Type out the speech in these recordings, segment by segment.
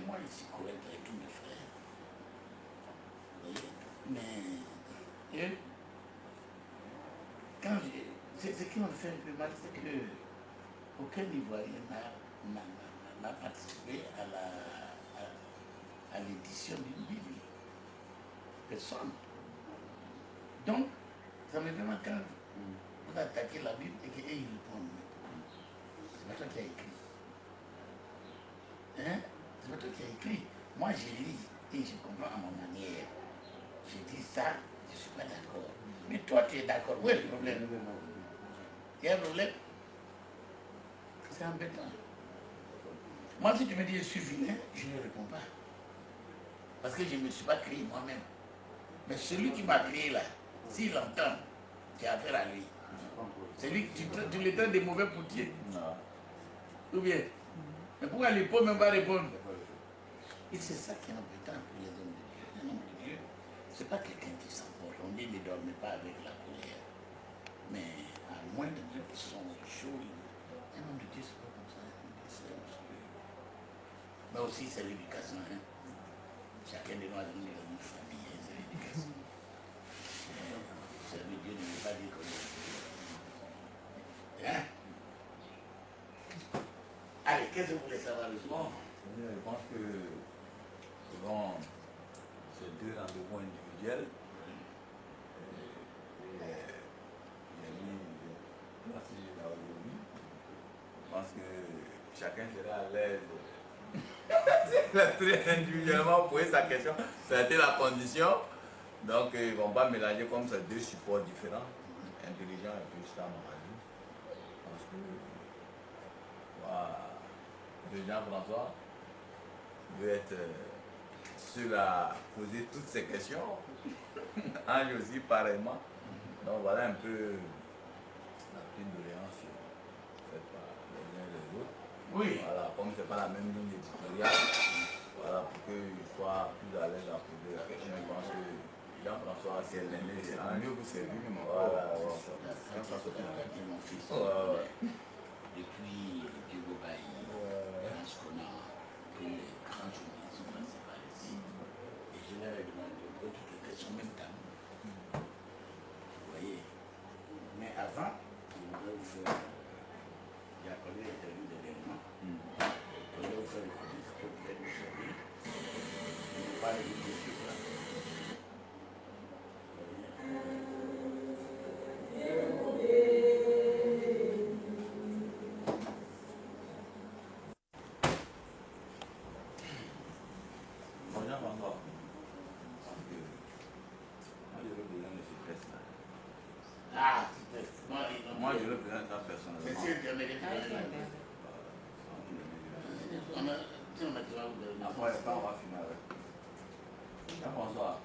moi, je suis correct avec tous mes frères. Vous voyez? Mais quand ce qui m'a fait un peu mal, c'est que aucun Ivoirien n'a participé à l'édition d'une Bible. Personne. Donc, ça me fait mal quand vous attaquez la Bible et qu'ils répondent. C'est pas toi qui as écrit. Hein? C'est pas toi qui as écrit. Moi, je lis et je comprends à ma manière. Je dis ça, je ne suis pas d'accord. Mais toi, tu es d'accord. Où est le problème? Il y a un problème? C'est embêtant. Moi, si tu me dis je suis vilain, je ne réponds pas. Parce que je ne me suis pas créé moi-même. Mais celui qui m'a créé là, s'il entend, tu as affaire à lui. C'est lui que tu le traites de mauvais potier. Ou bien? Mais pourquoi les pauvres ne même pas répondre? Et c'est ça qui est embêtant pour les hommes de Dieu. Un homme de Dieu, ce n'est pas quelqu'un qui s'emporte. On dit ne dormez pas avec la colère. Mais à moins de dire qu'ils sont chauds, un homme de Dieu, c'est pas comme ça. Mais aussi, c'est l'éducation. Hein? Chacun de nous a donné une famille, hein, c'est l'éducation. Servir Dieu ne veut pas dire qu'on est. Hein? Allez, qu'est-ce que vous voulez savoir le soir? Je pense que devant ces deux rendez-vous individuels, il a mis merci aujourd'hui. Je pense que chacun sera à l'aise. Individuellement poser sa question, ça a été la condition. Donc ils ne vont pas mélanger comme ces deux supports différents, intelligent et puis ça m'a dit. Parce que voilà, le Jean-François veut être seul à poser toutes ces questions. Ange aussi pareillement. Donc voilà un peu la petite doléance faite par les uns et les autres. Oui. Voilà, comme ce n'est pas la même ligne éditoriale, voilà, pour qu'il soit plus à l'aise à poser la question. Je pense que Jean-François, c'est l'aîné, c'est mieux vous servir, mais voilà, C'est mon fils. Depuis Diego Bailly, parce qu'on a pris les grands journalistes sont passés par ici. Et je leur ai demandé de poser toutes les questions en même temps. Vous voyez. Mais avant, il voulait vous faire. Il a connu l'interview de l'élément. Il voulait vous faire écouter ce que vous êtes vous servir. Il ne pas le dire de tout ça. Ah, moi je le présente ça personnellement. c'est sûr qu'il y en a des Après, on va finir avec. Jean-François,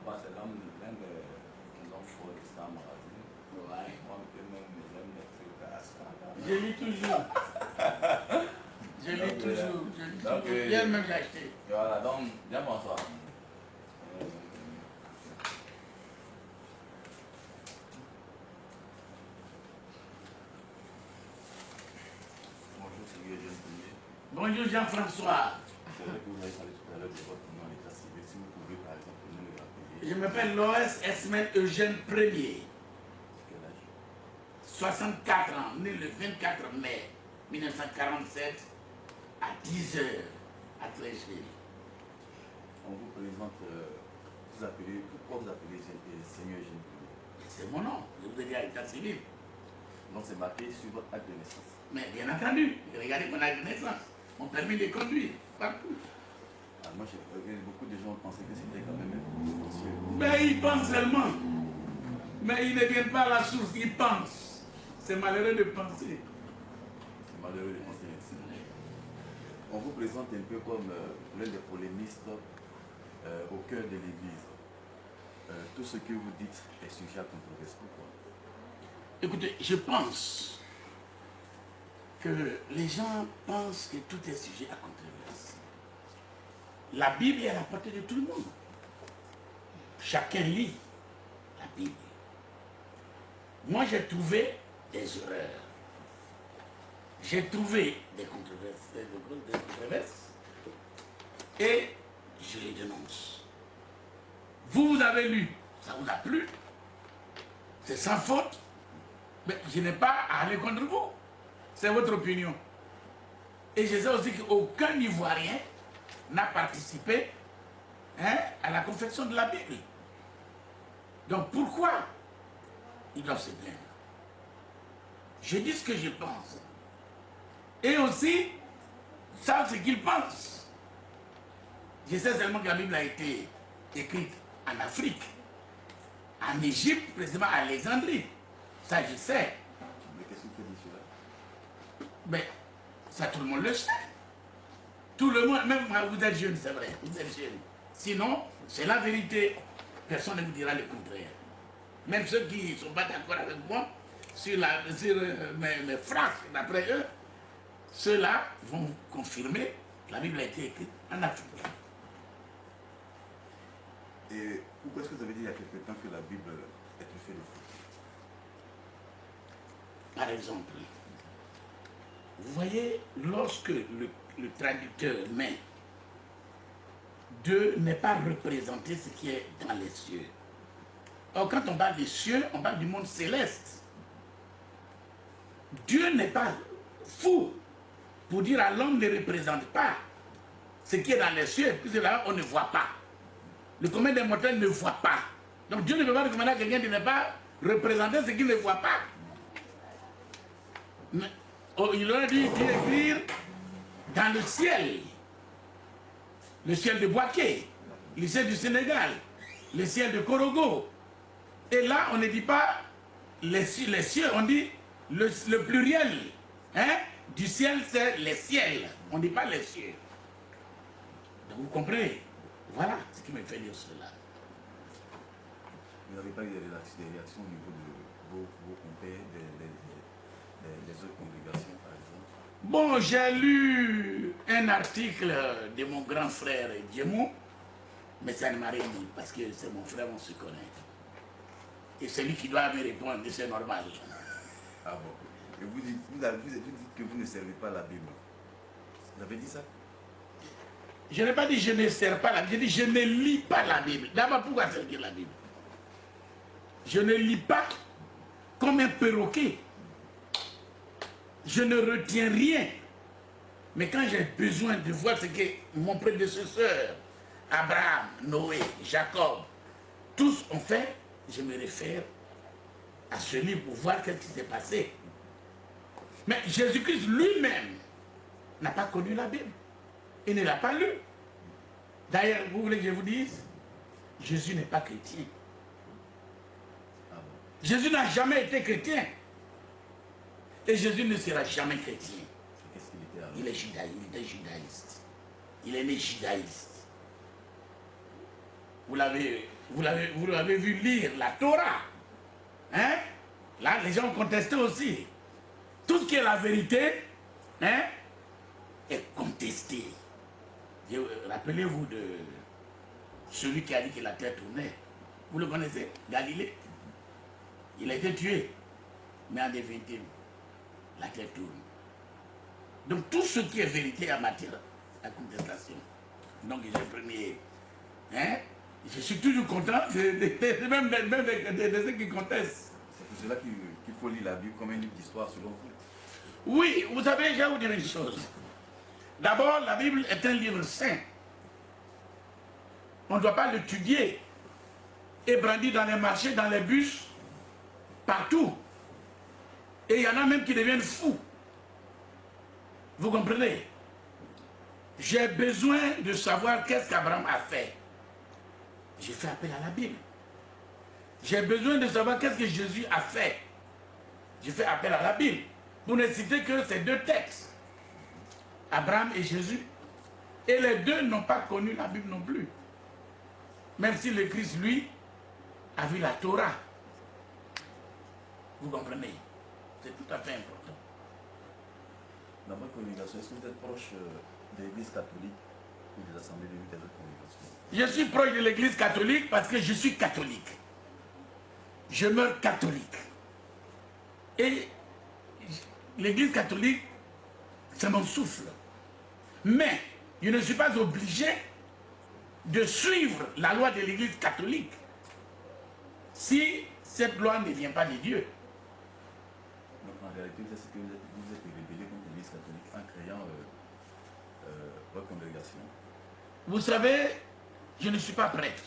c'est l'un des hommes forts de Star Magazine. Ouais. Moi, même mes amis des trucs à Star. Je lis toujours. Je lis toujours. Hier même j'ai acheté. Voilà, donc, Jean-François. Bonjour, c'est Eugène Premier. Bonjour Jean-François. C'est vrai que vous avez parlé tout à l'heure de votre nom en état civil. Si vous pouvez, par exemple, nous le rappeler. Je m'appelle Loès Esmen Eugène Premier. Quel âge? 64 ans, né le 24 mai 1947 à 10h à Trècheville. On vous présente, pourquoi vous appelez Seigneur Eugène Premier? C'est mon nom, je vous ai dit à l'état civil. Donc c'est marqué sur votre acte de naissance. Mais bien entendu, regardez mon acte de naissance, mon permis de conduire, partout. Ah, moi, beaucoup de gens pensaient que c'était quand même un peu potentiel. Mais ils pensent seulement. Mais ils ne viennent pas à la source, ils pensent. C'est malheureux de penser. C'est malheureux de penser ainsi. On vous présente un peu comme l'un des polémistes au cœur de l'Église. Tout ce que vous dites est sujet à controverse. Pourquoi? Écoutez, je pense que les gens pensent que tout est sujet à controverse. La Bible est à la portée de tout le monde. Chacun lit la Bible. Moi, j'ai trouvé des erreurs. J'ai trouvé des controverses. et je les dénonce. Vous avez lu, ça vous a plu, c'est sans faute, mais je n'ai pas à aller contre vous. C'est votre opinion. Et je sais aussi qu'aucun Ivoirien n'a participé à la confection de la Bible. Donc pourquoi ils doivent se plaindre? Je dis ce que je pense. Et aussi, savent ce qu'ils pensent. Je sais seulement que la Bible a été écrite en Afrique, en Égypte, précisément à Alexandrie. Ça, je sais. Mais qu'est-ce que tu dis cela? Mais ça, tout le monde le sait. Tout le monde, même vous êtes jeune, c'est vrai, vous êtes jeune. Sinon, c'est la vérité. Personne ne vous dira le contraire. Même ceux qui ne sont pas d'accord avec moi sur mes phrases, d'après eux, ceux-là vont confirmer que la Bible a été écrite en Afrique. Et pourquoi est-ce que vous avez dit il y a quelque temps que la Bible est truffée de faux? Par exemple, vous voyez, lorsque le traducteur met Dieu n'est pas représenté ce qui est dans les cieux. Or, quand on parle des cieux, on parle du monde céleste. Dieu n'est pas fou pour dire à l'homme ne représente pas ce qui est dans les cieux, puisque là, on ne voit pas. Le commun des mortels ne voit pas. Donc Dieu ne peut pas recommander à quelqu'un de ne pas représenter ce qu'il ne voit pas. Mais, il aurait dû écrire dans le ciel de Boaké, le ciel du Sénégal, le ciel de Korogo. Et là, on ne dit pas les cieux, on dit le pluriel. Du ciel, c'est les ciels. On ne dit pas les cieux. Donc vous comprenez? Voilà ce qui me fait dire cela. Vous n'avez pas eu des réactions au niveau de vos compères, des autres congrégations, par exemple? Bon, j'ai lu un article de mon grand frère Djemou, mais ça ne m'a rien dit, parce que c'est mon frère, on se connaît. Et c'est lui qui doit me répondre, c'est normal. Ah bon? Et vous dites que vous ne servez pas la Bible. Vous avez dit ça? Je n'ai pas dit je ne sers pas la Bible, j'ai dit je ne lis pas la Bible. D'abord, pourquoi servir la Bible? Je ne lis pas comme un perroquet. Je ne retiens rien. Mais quand j'ai besoin de voir ce que mon prédécesseur, Abraham, Noé, Jacob, tous ont fait, je me réfère à ce livre pour voir ce qui s'est passé. Mais Jésus-Christ lui-même n'a pas connu la Bible. Il ne l'a pas lu. D'ailleurs, vous voulez que je vous dise, Jésus n'est pas chrétien. Jésus n'a jamais été chrétien. Et Jésus ne sera jamais chrétien. Qu'est-ce qu'il était alors? Il est judaïste, il était judaïste. Il est né judaïste. Vous l'avez vu lire la Torah. Hein? Là, les gens ont contesté aussi. Tout ce qui est la vérité est contesté. Rappelez-vous de celui qui a dit que la terre tournait. Vous le connaissez? Galilée. Il a été tué. Mais en définitive, la terre tourne. Donc tout ce qui est vérité en matière de contestation. Donc j'ai premier. Je suis toujours content même de ceux qui contestent. C'est pour cela qu'il faut lire la Bible comme un livre d'histoire selon vous. Oui, vous savez, je vais vous dire une chose. D'abord, la Bible est un livre saint. On ne doit pas l'étudier et brandir dans les marchés, dans les bus, partout. Et il y en a même qui deviennent fous. Vous comprenez? J'ai besoin de savoir qu'est-ce qu'Abraham a fait. J'ai fait appel à la Bible. J'ai besoin de savoir qu'est-ce que Jésus a fait. J'ai fait appel à la Bible. Pour ne citer que ces deux textes. Abraham et Jésus. Et les deux n'ont pas connu la Bible non plus. Même si le Christ, lui, a vu la Torah. Vous comprenez? C'est tout à fait important. Dans votre congrégation, est-ce que vous êtes proche de l'Église catholique ou des assemblées de Dieu des autres congrégations? Je suis proche de l'Église catholique parce que je suis catholique. Je meurs catholique. Et l'Église catholique, c'est mon souffle. Mais je ne suis pas obligé de suivre la loi de l'Église catholique si cette loi ne vient pas de Dieu. Donc en réalité, c'est ce que vous êtes rébellé contre l'Église catholique en créant votre congrégation. Vous savez, je ne suis pas prêtre.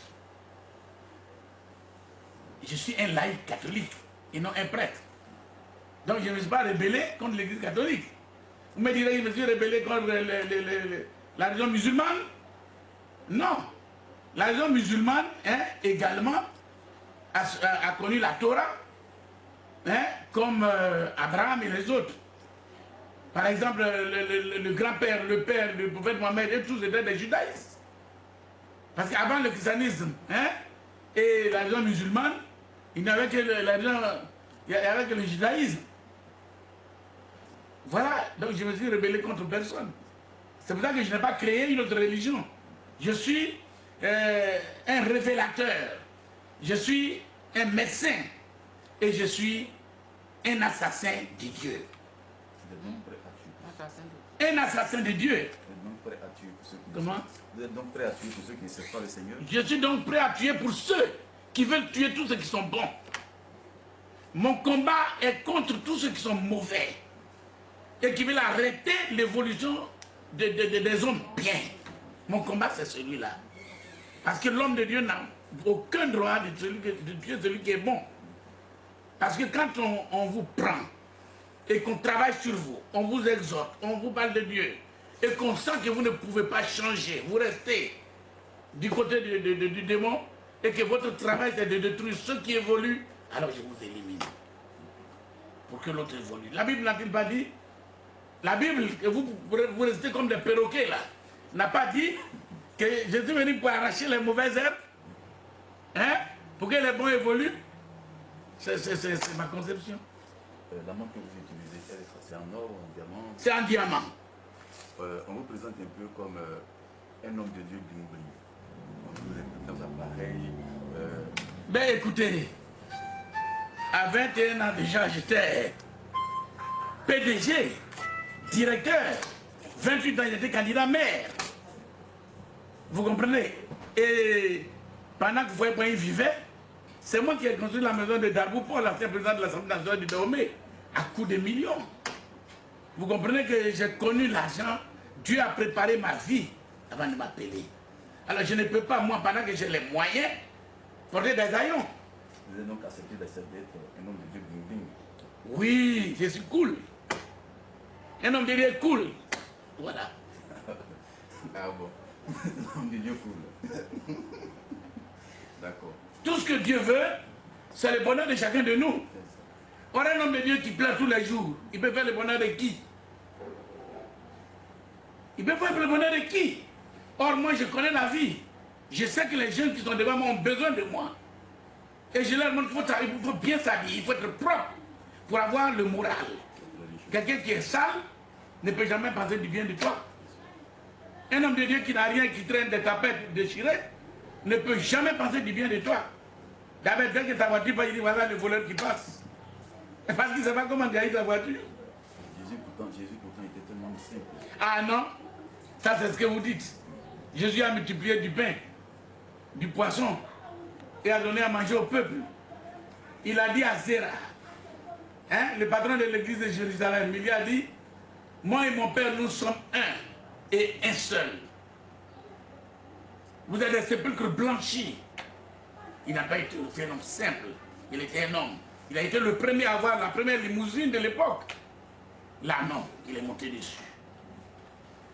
Je suis un laïc catholique et non un prêtre. Donc je ne me suis pas rébellé contre l'Église catholique. Vous me direz, je me suis rébellé contre la religion musulmane? Non. La religion musulmane, également, a connu la Torah, comme Abraham et les autres. Par exemple, le grand-père, le père, le prophète Mohammed, et tous étaient des judaïstes. Parce qu'avant le christianisme et la religion musulmane, il n'y avait que le judaïsme. Voilà, donc je me suis rebellé contre personne. C'est pour ça que je n'ai pas créé une autre religion. Je suis un révélateur. Je suis un médecin. Et je suis un assassin de Dieu. Vous êtes donc prêt à tuer. Un assassin de Dieu. Vous êtes donc prêt à tuer pour ceux qui Comment? Vous êtes donc prêt à tuer pour ceux qui ne servent pas le Seigneur? Je suis donc prêt à tuer pour ceux qui veulent tuer tous ceux qui sont bons. Mon combat est contre tous ceux qui sont mauvais et qui veulent arrêter l'évolution des hommes bien. Mon combat, c'est celui-là. Parce que l'homme de Dieu n'a aucun droit de tuer celui qui est bon. Parce que quand on vous prend et qu'on travaille sur vous, on vous exhorte, on vous parle de Dieu, et qu'on sent que vous ne pouvez pas changer, vous restez du côté du démon, et que votre travail c'est de détruire ceux qui évoluent, alors je vous élimine. Pour que l'autre évolue. La Bible n'a-t-il pas dit? La Bible, que vous restez comme des perroquets là, n'a pas dit que Jésus est venu pour arracher les mauvaises herbes, pour que les bons évoluent. C'est ma conception. La montre que vous utilisez, c'est en or ou en diamant? C'est en diamant. On vous présente un peu comme un homme de Dieu bling bling. Vous êtes dans un appareil. Ben écoutez, à 21 ans déjà, j'étais PDG, directeur. 28 ans, j'étais candidat maire. Vous comprenez? Et pendant que vous voyez, il vivait, c'est moi qui ai construit la maison de Darbou pour l'ancien président de l'Assemblée nationale du Dahomey, à coût de millions. Vous comprenez que j'ai connu l'argent, Dieu a préparé ma vie avant de m'appeler. Alors je ne peux pas, moi, pendant que j'ai les moyens, porter des haillons. Vous avez donc accepté d'être un homme de Dieu bling bling? Oui, je suis cool. Un homme de Dieu cool. Voilà. Ah bon. Un homme de Dieu cool. D'accord. Tout ce que Dieu veut, c'est le bonheur de chacun de nous. Or, un homme de Dieu qui pleure tous les jours, il peut faire le bonheur de qui? Il peut faire le bonheur de qui? Or, moi, je connais la vie. Je sais que les jeunes qui sont devant moi ont besoin de moi. Et je leur montre qu'il faut bien s'habiller, il faut être propre pour avoir le moral. Quelqu'un qui est sale ne peut jamais penser du bien de toi. Un homme de Dieu qui n'a rien, qui traîne des tapettes déchirées, ne peut jamais penser du bien de toi. D'abord, dès que ta voiture passe, il dit voilà le voleur qui passe. Parce qu'il ne sait pas comment gagner ta voiture. Jésus pourtant était tellement simple. Ah non, ça c'est ce que vous dites. Jésus a multiplié du pain, du poisson, et a donné à manger au peuple. Il a dit à Zéra, le patron de l'église de Jérusalem, il lui a dit, moi et mon père, nous sommes un et un seul. Vous êtes des sépulcres blanchis. Il n'a pas été un homme simple, il était un homme. Il a été le premier à avoir la première limousine de l'époque. Là, non, il est monté dessus.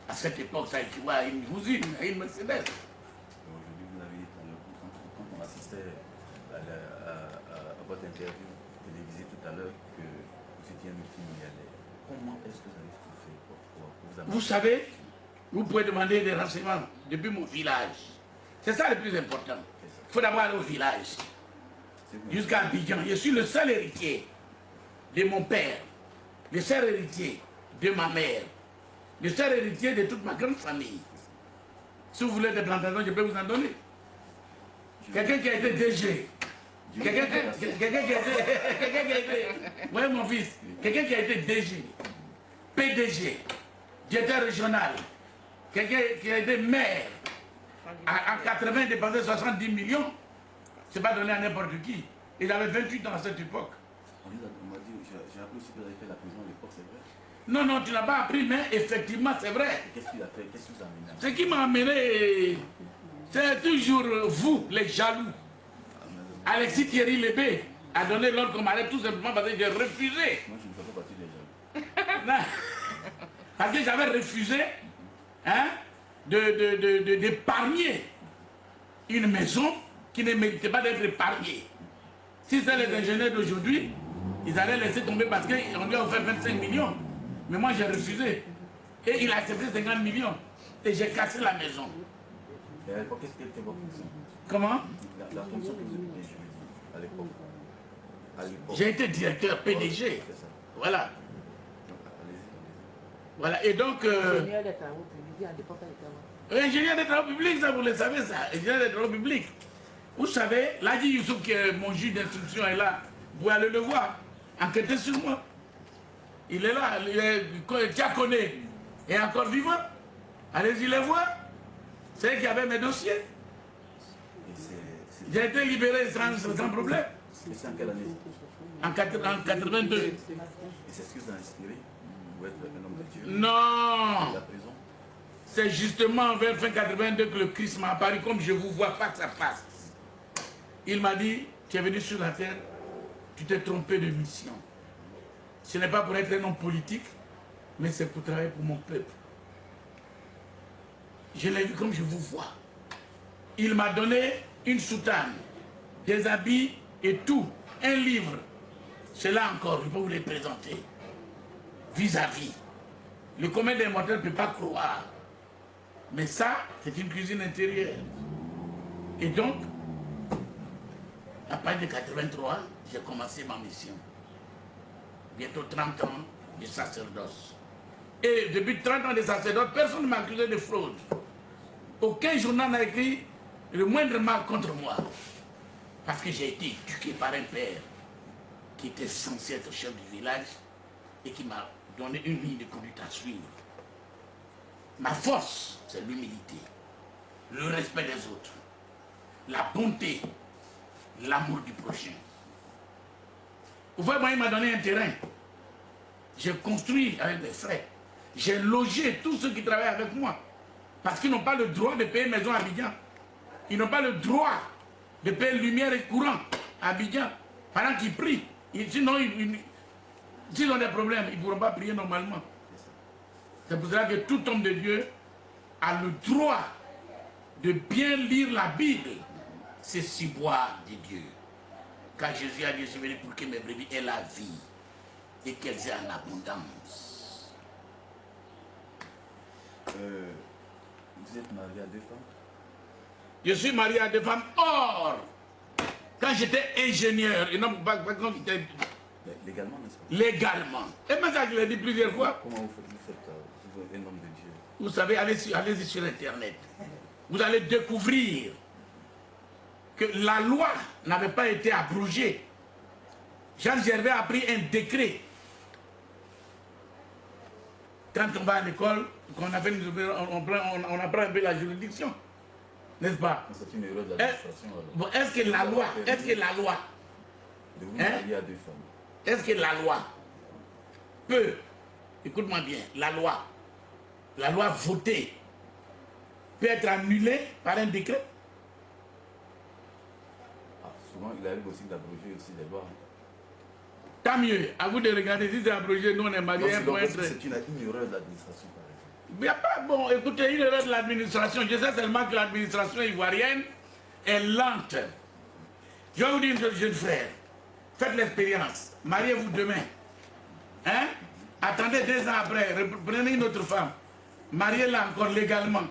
À cette époque, ça équivaut à une limousine, à une Mercedes. Aujourd'hui, vous avez dit, quand on assistait à votre interview télévisée tout à l'heure, que vous étiez un multimilliardaire. Comment est-ce que vous avez tout fait pour vous amener? Vous savez, vous pouvez demander des renseignements depuis mon village. C'est ça le plus important. Il faut d'abord aller au village. Jusqu'à Abidjan. Je suis le seul héritier de mon père, le seul héritier de ma mère, le seul héritier de toute ma grande famille. Si vous voulez des plantations, je peux vous en donner. Quelqu'un qui a été DG. Quelqu'un qui a été... Oui, mon fils. Quelqu'un qui a été DG, PDG, directeur régional, quelqu'un qui a été maire, En 80, ils dépensaient 70 millions. C'est pas donné à n'importe qui. Ils avaient 28 ans à cette époque. On m'a dit, j'ai appris aussi que vous avez fait la prison à l'époque, c'est vrai? Non, non, tu n'as pas appris, mais effectivement, c'est vrai. Qu'est-ce qu'il a fait? Qu'est-ce qui vous a amené? Ce qui m'a amené, c'est toujours vous, les jaloux. Alexis Thierry Lébé a donné l'ordre qu'on m'arrête tout simplement parce que j'ai refusé. Moi, je ne fais pas partie des jaloux. Non. Parce que j'avais refusé hein, d'épargner une maison qui ne méritait pas d'être épargnée. Si c'est les ingénieurs d'aujourd'hui, ils allaient laisser tomber parce qu'on lui a offert 25 millions. Mais moi, j'ai refusé. Et il a accepté 50 millions. Et j'ai cassé la maison. Et à l'époque, qu'est-ce qu'elle était votre fonction? Comment? La fonction que vous occupez, je veux dire, à l'époque. J'ai été directeur PDG. Voilà. Allez-y. Voilà. Et donc... Ingénieur des travaux publics, à l'époque, elle était là. Ingénieur des travaux publics, ça vous le savez, ça. Ingénieur des travaux publics. Vous savez, Ladi Youssouf, qui est mon juge d'instruction, est là. Vous pouvez aller le voir. Enquêtez sur moi. Il est là. Tiakoné est encore vivant. Allez-y le voir. C'est lui qui avait mes dossiers. J'ai été libéré sans problème. Et c'est en quelle année? En 82. Et c'est ce qui vous a inspiré pour être un homme de Dieu? Non. La prison? C'est justement vers fin 82 que le Christ m'a apparu, comme je vous vois face à face. Il m'a dit, tu es venu sur la terre, tu t'es trompé de mission. Ce n'est pas pour être un homme politique, mais c'est pour travailler pour mon peuple. Je l'ai vu comme je vous vois. Il m'a donné une soutane, des habits et tout, un livre. Cela encore, je peux vous les présenter. Vis-à-vis. Le commun des mortels ne peut pas croire. Mais ça, c'est une cuisine intérieure. Et donc, à partir de 83, j'ai commencé ma mission. Bientôt 30 ans de sacerdoce. Et depuis 30 ans de sacerdoce, personne ne m'a accusé de fraude. Aucun journal n'a écrit le moindre mal contre moi. Parce que j'ai été éduqué par un père qui était censé être chef du village et qui m'a donné une ligne de conduite à suivre. Ma force, c'est l'humilité, le respect des autres, la bonté, l'amour du prochain. Vous voyez, moi, il m'a donné un terrain. J'ai construit avec mes frères. J'ai logé tous ceux qui travaillent avec moi. Parce qu'ils n'ont pas le droit de payer maison à Abidjan. Ils n'ont pas le droit de payer lumière et courant à Abidjan. Pendant qu'ils prient. Sinon, s'ils ont des problèmes, ils ne pourront pas prier normalement. C'est pour cela que tout homme de Dieu a le droit de bien lire la Bible. C'est si boire de Dieu. Car Jésus a dit, je suis venu pour que mes brebis aient la vie et qu'elles aient en abondance. Vous êtes marié à 2 femmes? Je suis marié à 2 femmes. Or, quand j'étais ingénieur, et non pas quand j'étais... Légalement, n'est-ce pas? Légalement. Et même ça, je l'ai dit plusieurs fois. Comment vous faites vous êtes un homme de Dieu? Vous savez, allez-y sur Internet. Vous allez découvrir que la loi n'avait pas été abrogée. Jean Gervais a pris un décret. Quand on va à l'école, on apprend un peu la juridiction. N'est-ce pas? C'est une erreur de l'administration. Bon, est-ce que la loi, De vous marier à 2 femmes. est-ce que la loi peut, écoute-moi bien, la loi votée peut être annulée par un décret? Ah, souvent, il arrive aussi d'abroger aussi des lois. Tant mieux, à vous de regarder si c'est abrogé, nous on est mariés. C'est une erreur de l'administration, par exemple. Il n'y a pas, bon, écoutez, une erreur de l'administration. Je sais seulement que l'administration ivoirienne est lente. Je vais vous dire une chose, jeune frère. Faites l'expérience. Mariez-vous demain. Hein? Attendez 2 ans après. Prenez une autre femme. Mariez-la encore légalement.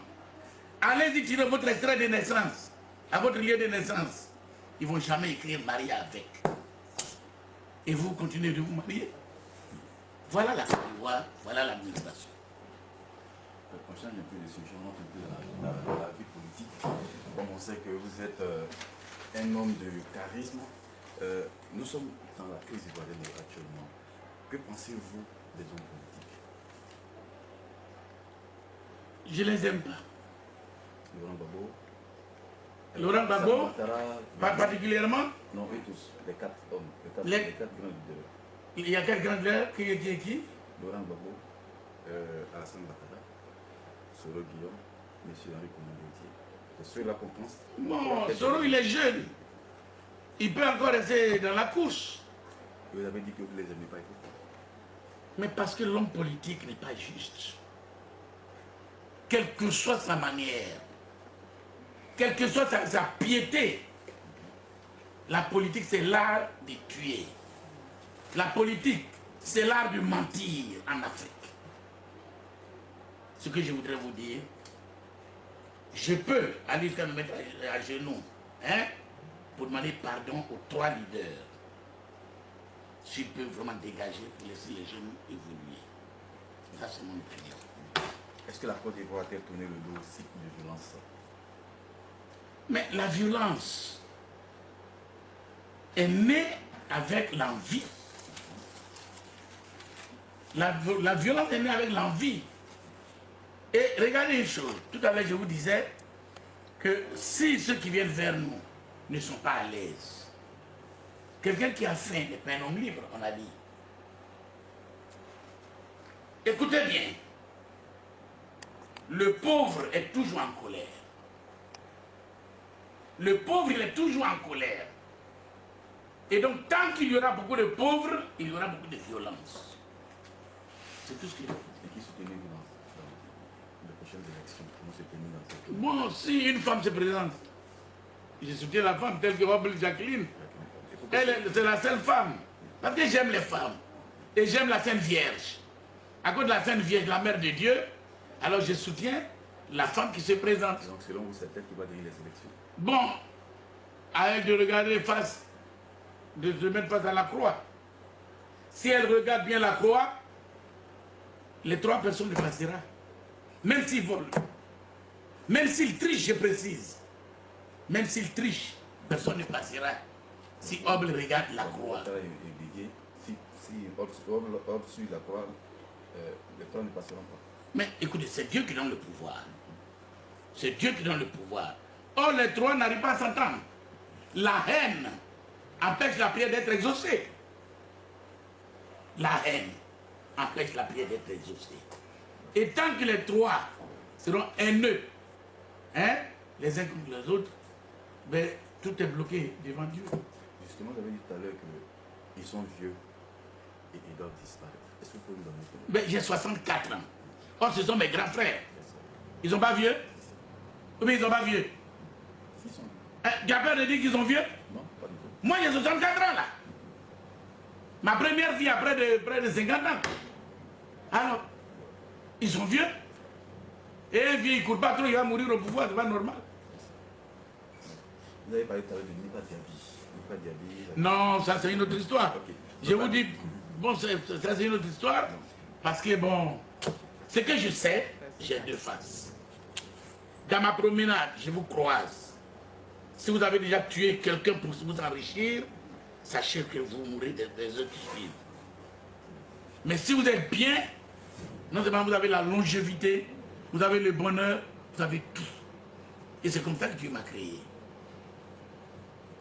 Allez-y tirer votre extrait de naissance. À votre lieu de naissance. Ils ne vont jamais écrire marié avec. Et vous continuez de vous marier. Voilà la loi, voilà l'administration. On change un peu de sujet, on entre un peu dans la vie politique. Comme on sait que vous êtes un homme de charisme, nous sommes dans la crise ivoirienne actuellement. Que pensez-vous des hommes politiques? Je ne les aime pas. Laurent Gbagbo, Laurent Gbagbo, particulièrement? Non, eux tous, les 4 hommes, Les 4 grands leaders. Il y a quel grand leader qui? Laurent Gbagbo, Alassane Ouattara, Soro Guillaume, M. Henri Konan-Bédié. C'est ceux-là qu'on pense. Bon, Soro, il est jeune. Il peut encore rester dans la course. Vous avez dit que vous ne les aimez pas, pourquoi? Mais parce que l'homme politique n'est pas juste. Quelle que soit sa manière, quelle que soit sa piété, la politique c'est l'art de tuer. La politique c'est l'art de mentir en Afrique. Ce que je voudrais vous dire, je peux aller jusqu'à me mettre à genoux, hein, pour demander pardon aux 3 leaders. S'ils peuvent vraiment dégager pour laisser les jeunes évoluer. Ça, c'est mon opinion. Est-ce que la Côte d'Ivoire a-t-elle tourné le dos au cycle de violence? Mais la violence est née avec l'envie. La violence est née avec l'envie. Et regardez une chose, tout à l'heure je vous disais que si ceux qui viennent vers nous ne sont pas à l'aise, quelqu'un qui a faim n'est pas un homme libre, on a dit. Écoutez bien, le pauvre est toujours en colère. Le pauvre, il est toujours en colère. Et donc, tant qu'il y aura beaucoup de pauvres, il y aura beaucoup de violence. C'est tout ce qu'il faut. Et qui soutenez-vous dans les prochaines élections? Comment se tenir dans cette... Bon, si une femme se présente, je soutiens la femme telle que Wabel Jacqueline. C'est la seule femme. Parce que j'aime les femmes. Et j'aime la Sainte Vierge. À cause de la Sainte Vierge, la Mère de Dieu, alors je soutiens la femme qui se présente. Donc selon vous, c'est elle qui va gagner les élections? Bon, à elle de regarder face, de se mettre face à la croix. Si elle regarde bien la croix, les 3 personnes le passera. Même s'ils volent. Même s'ils trichent, je précise. Même s'ils trichent, personne ne passera. Si Oble regarde la croix. Si Oble suit la croix, les 3 ne passeront pas. Mais écoutez, c'est Dieu qui donne le pouvoir. C'est Dieu qui donne le pouvoir. Or, les 3 n'arrivent pas à s'entendre. La haine empêche la prière d'être exaucée. La haine empêche la prière d'être exaucée. Et tant que les 3 seront haineux, hein, les uns contre les autres, ben, tout est bloqué devant Dieu. Justement, vous avez dit tout à l'heure qu'ils sont vieux et ils doivent disparaître. Est-ce que vous pouvez nous donner ça? Ben, j'ai 64 ans. Or, ce sont mes grands frères. Ils sont pas vieux? Ou bien ils sont pas vieux? S'ils sont vieux. Gabriel a dit qu'ils sont vieux? Non, pas du tout. Moi, j'ai 64 ans là. Ma première fille a près de 50 ans. Alors, ils sont vieux. Et un vieux, il ne court pas trop, il va mourir au pouvoir, c'est pas normal. Vous avez parlé tout à l'heure de Nipa Diaby. Nipa Diaby. Non, ça c'est une autre histoire. Ok. Je vous dis, bon, ça c'est une autre histoire. Parce que bon, ce que je sais, j'ai 2 faces. Dans ma promenade, je vous croise. Si vous avez déjà tué quelqu'un pour vous enrichir, sachez que vous mourrez des œufs qui suivent. Mais si vous êtes bien, non seulement vous avez la longévité, vous avez le bonheur, vous avez tout. Et c'est comme ça que Dieu m'a créé.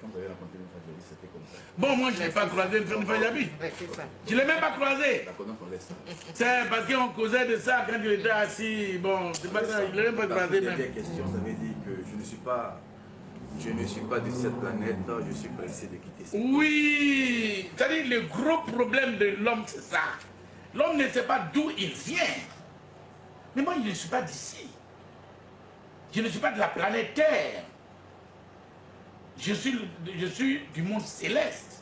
Quand vous avez rencontré Nipa Diaby, c'était comme ça. Bon, moi je n'ai pas croisé Nipa Diaby. Je ne l'ai même pas croisé. D'accord, donc on laisse ça. C'est parce qu'on causait de ça quand il était assis. Bon, c'est pas ça, je ne l'ai même pas croisé même. Dernière question, ça veut dire que je ne suis pas de cette planète, je suis pressé de quitter cette planète. Oui, c'est-à-dire le gros problème de l'homme, c'est ça. L'homme ne sait pas d'où il vient. Mais moi, je ne suis pas d'ici. Je ne suis pas de la planète Terre. Je suis du monde céleste.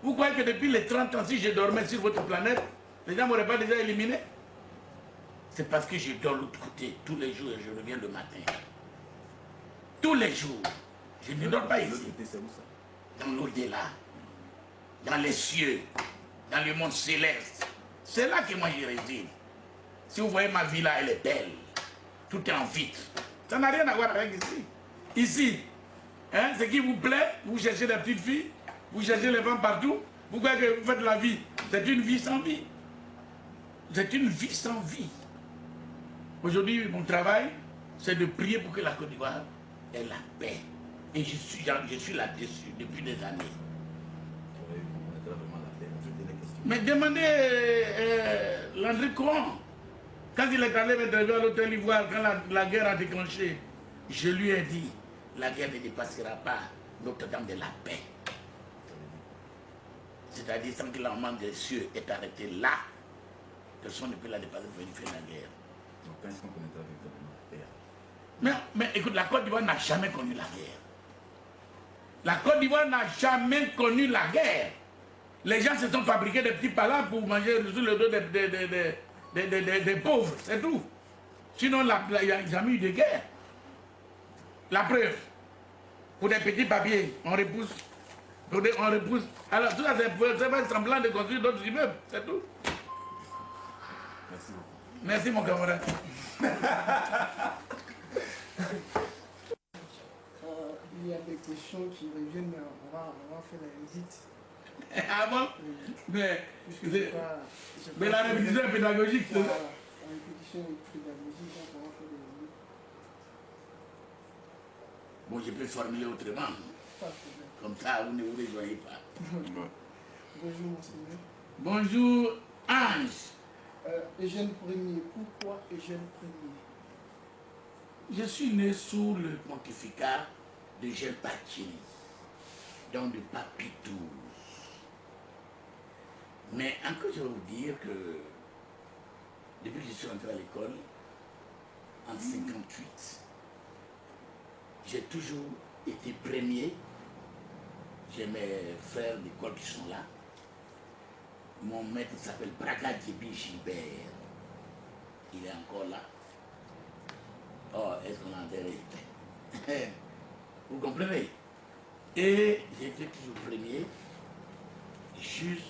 Vous croyez que depuis les 30 ans, si je dormais sur votre planète, les gens ne m'auraient pas déjà éliminé? C'est parce que je dors de l'autre côté tous les jours et je reviens le matin. Tous les jours. Je ne dors pas ici. L'autre côté, c'est où ça? Dans l'au-delà, dans les cieux, dans le monde céleste. C'est là que moi je réside. Si vous voyez ma vie là, elle est belle. Tout est en vitre. Ça n'a rien à voir avec ici. Ici, hein, ce qui vous plaît, vous cherchez des petites filles, vous cherchez les femmes partout, vous croyez que vous faites la vie. C'est une vie sans vie. C'est une vie sans vie. Aujourd'hui, mon travail, c'est de prier pour que la Côte d'Ivoire est la paix. Et je suis là-dessus depuis des années. Mais demandez Landry Coran. Quand il est allé m'interviewer à l'hôtel Ivoire, quand la guerre a déclenché, je lui ai dit, la guerre ne dépassera pas Notre-Dame de la paix. C'est-à-dire, sans que l'amant des cieux est arrêté là, personne ne peut la dépasser pour venir faire la guerre. Mais écoute, la Côte d'Ivoire n'a jamais connu la guerre. La Côte d'Ivoire n'a jamais connu la guerre. Les gens se sont fabriqués des petits palats pour manger sur le dos des pauvres, c'est tout. Sinon, il n'y a jamais eu de guerre. La preuve, pour des petits papiers, on repousse. On repousse. Alors, tout ça, c'est pas semblant de construire d'autres immeubles, c'est tout. Merci beaucoup. Merci, mon camarade. Il y a des questions qui reviennent, on va faire la visite. Ah bon? Mais la répétition est pédagogique, c'est ça? La répétition est pédagogique, donc on va faire des visites. Bon, je peux formuler autrement. Pas de problème. Comme ça, vous ne vous rejoignez pas. Bonjour, monseigneur. Bonjour, Ange. Eugène Ier, pourquoi Eugène Ier? Je suis né sous le pontificat de Gilles Pacini, donc de Papitou. Mais encore, je vais vous dire que depuis que je suis entré à l'école, en 1958, j'ai toujours été premier. J'ai mes frères d'école qui sont là. Mon maître s'appelle Braga Djebi Gilbert. Il est encore là. Oh, est-ce qu'on l'a enterré? Vous comprenez? Et j'étais toujours premier, juste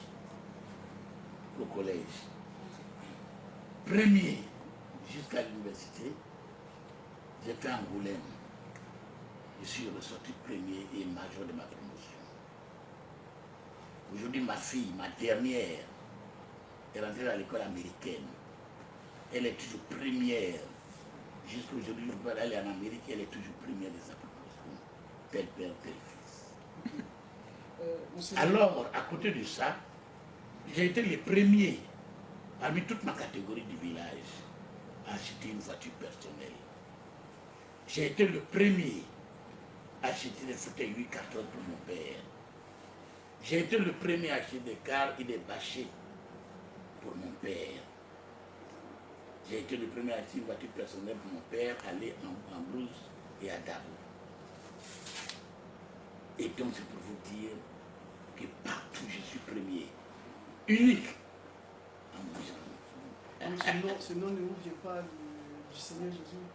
au collège. Premier jusqu'à l'université, j'ai fait Angoulême. Je suis ressorti premier et major de ma promotion. Aujourd'hui, ma fille, ma dernière, est rentrée à l'école américaine. Elle est toujours première. Jusqu'à aujourd'hui, elle est en Amérique, elle est toujours première de sa promotion. Tel père, tel fils. Alors, à côté de ça, j'ai été le premier, parmi toute ma catégorie du village, à acheter une voiture personnelle. J'ai été le premier à acheter des fauteuils 8 cartons pour mon père. J'ai été le premier à acheter des cars et des bâchets pour mon père. J'ai été le premier à acheter une voiture personnelle pour mon père, aller en Brousse et à Dabo. Et donc c'est pour vous dire que partout je suis premier, unique en mon genre. Ce nom ne vous vient pas du Seigneur Jésus?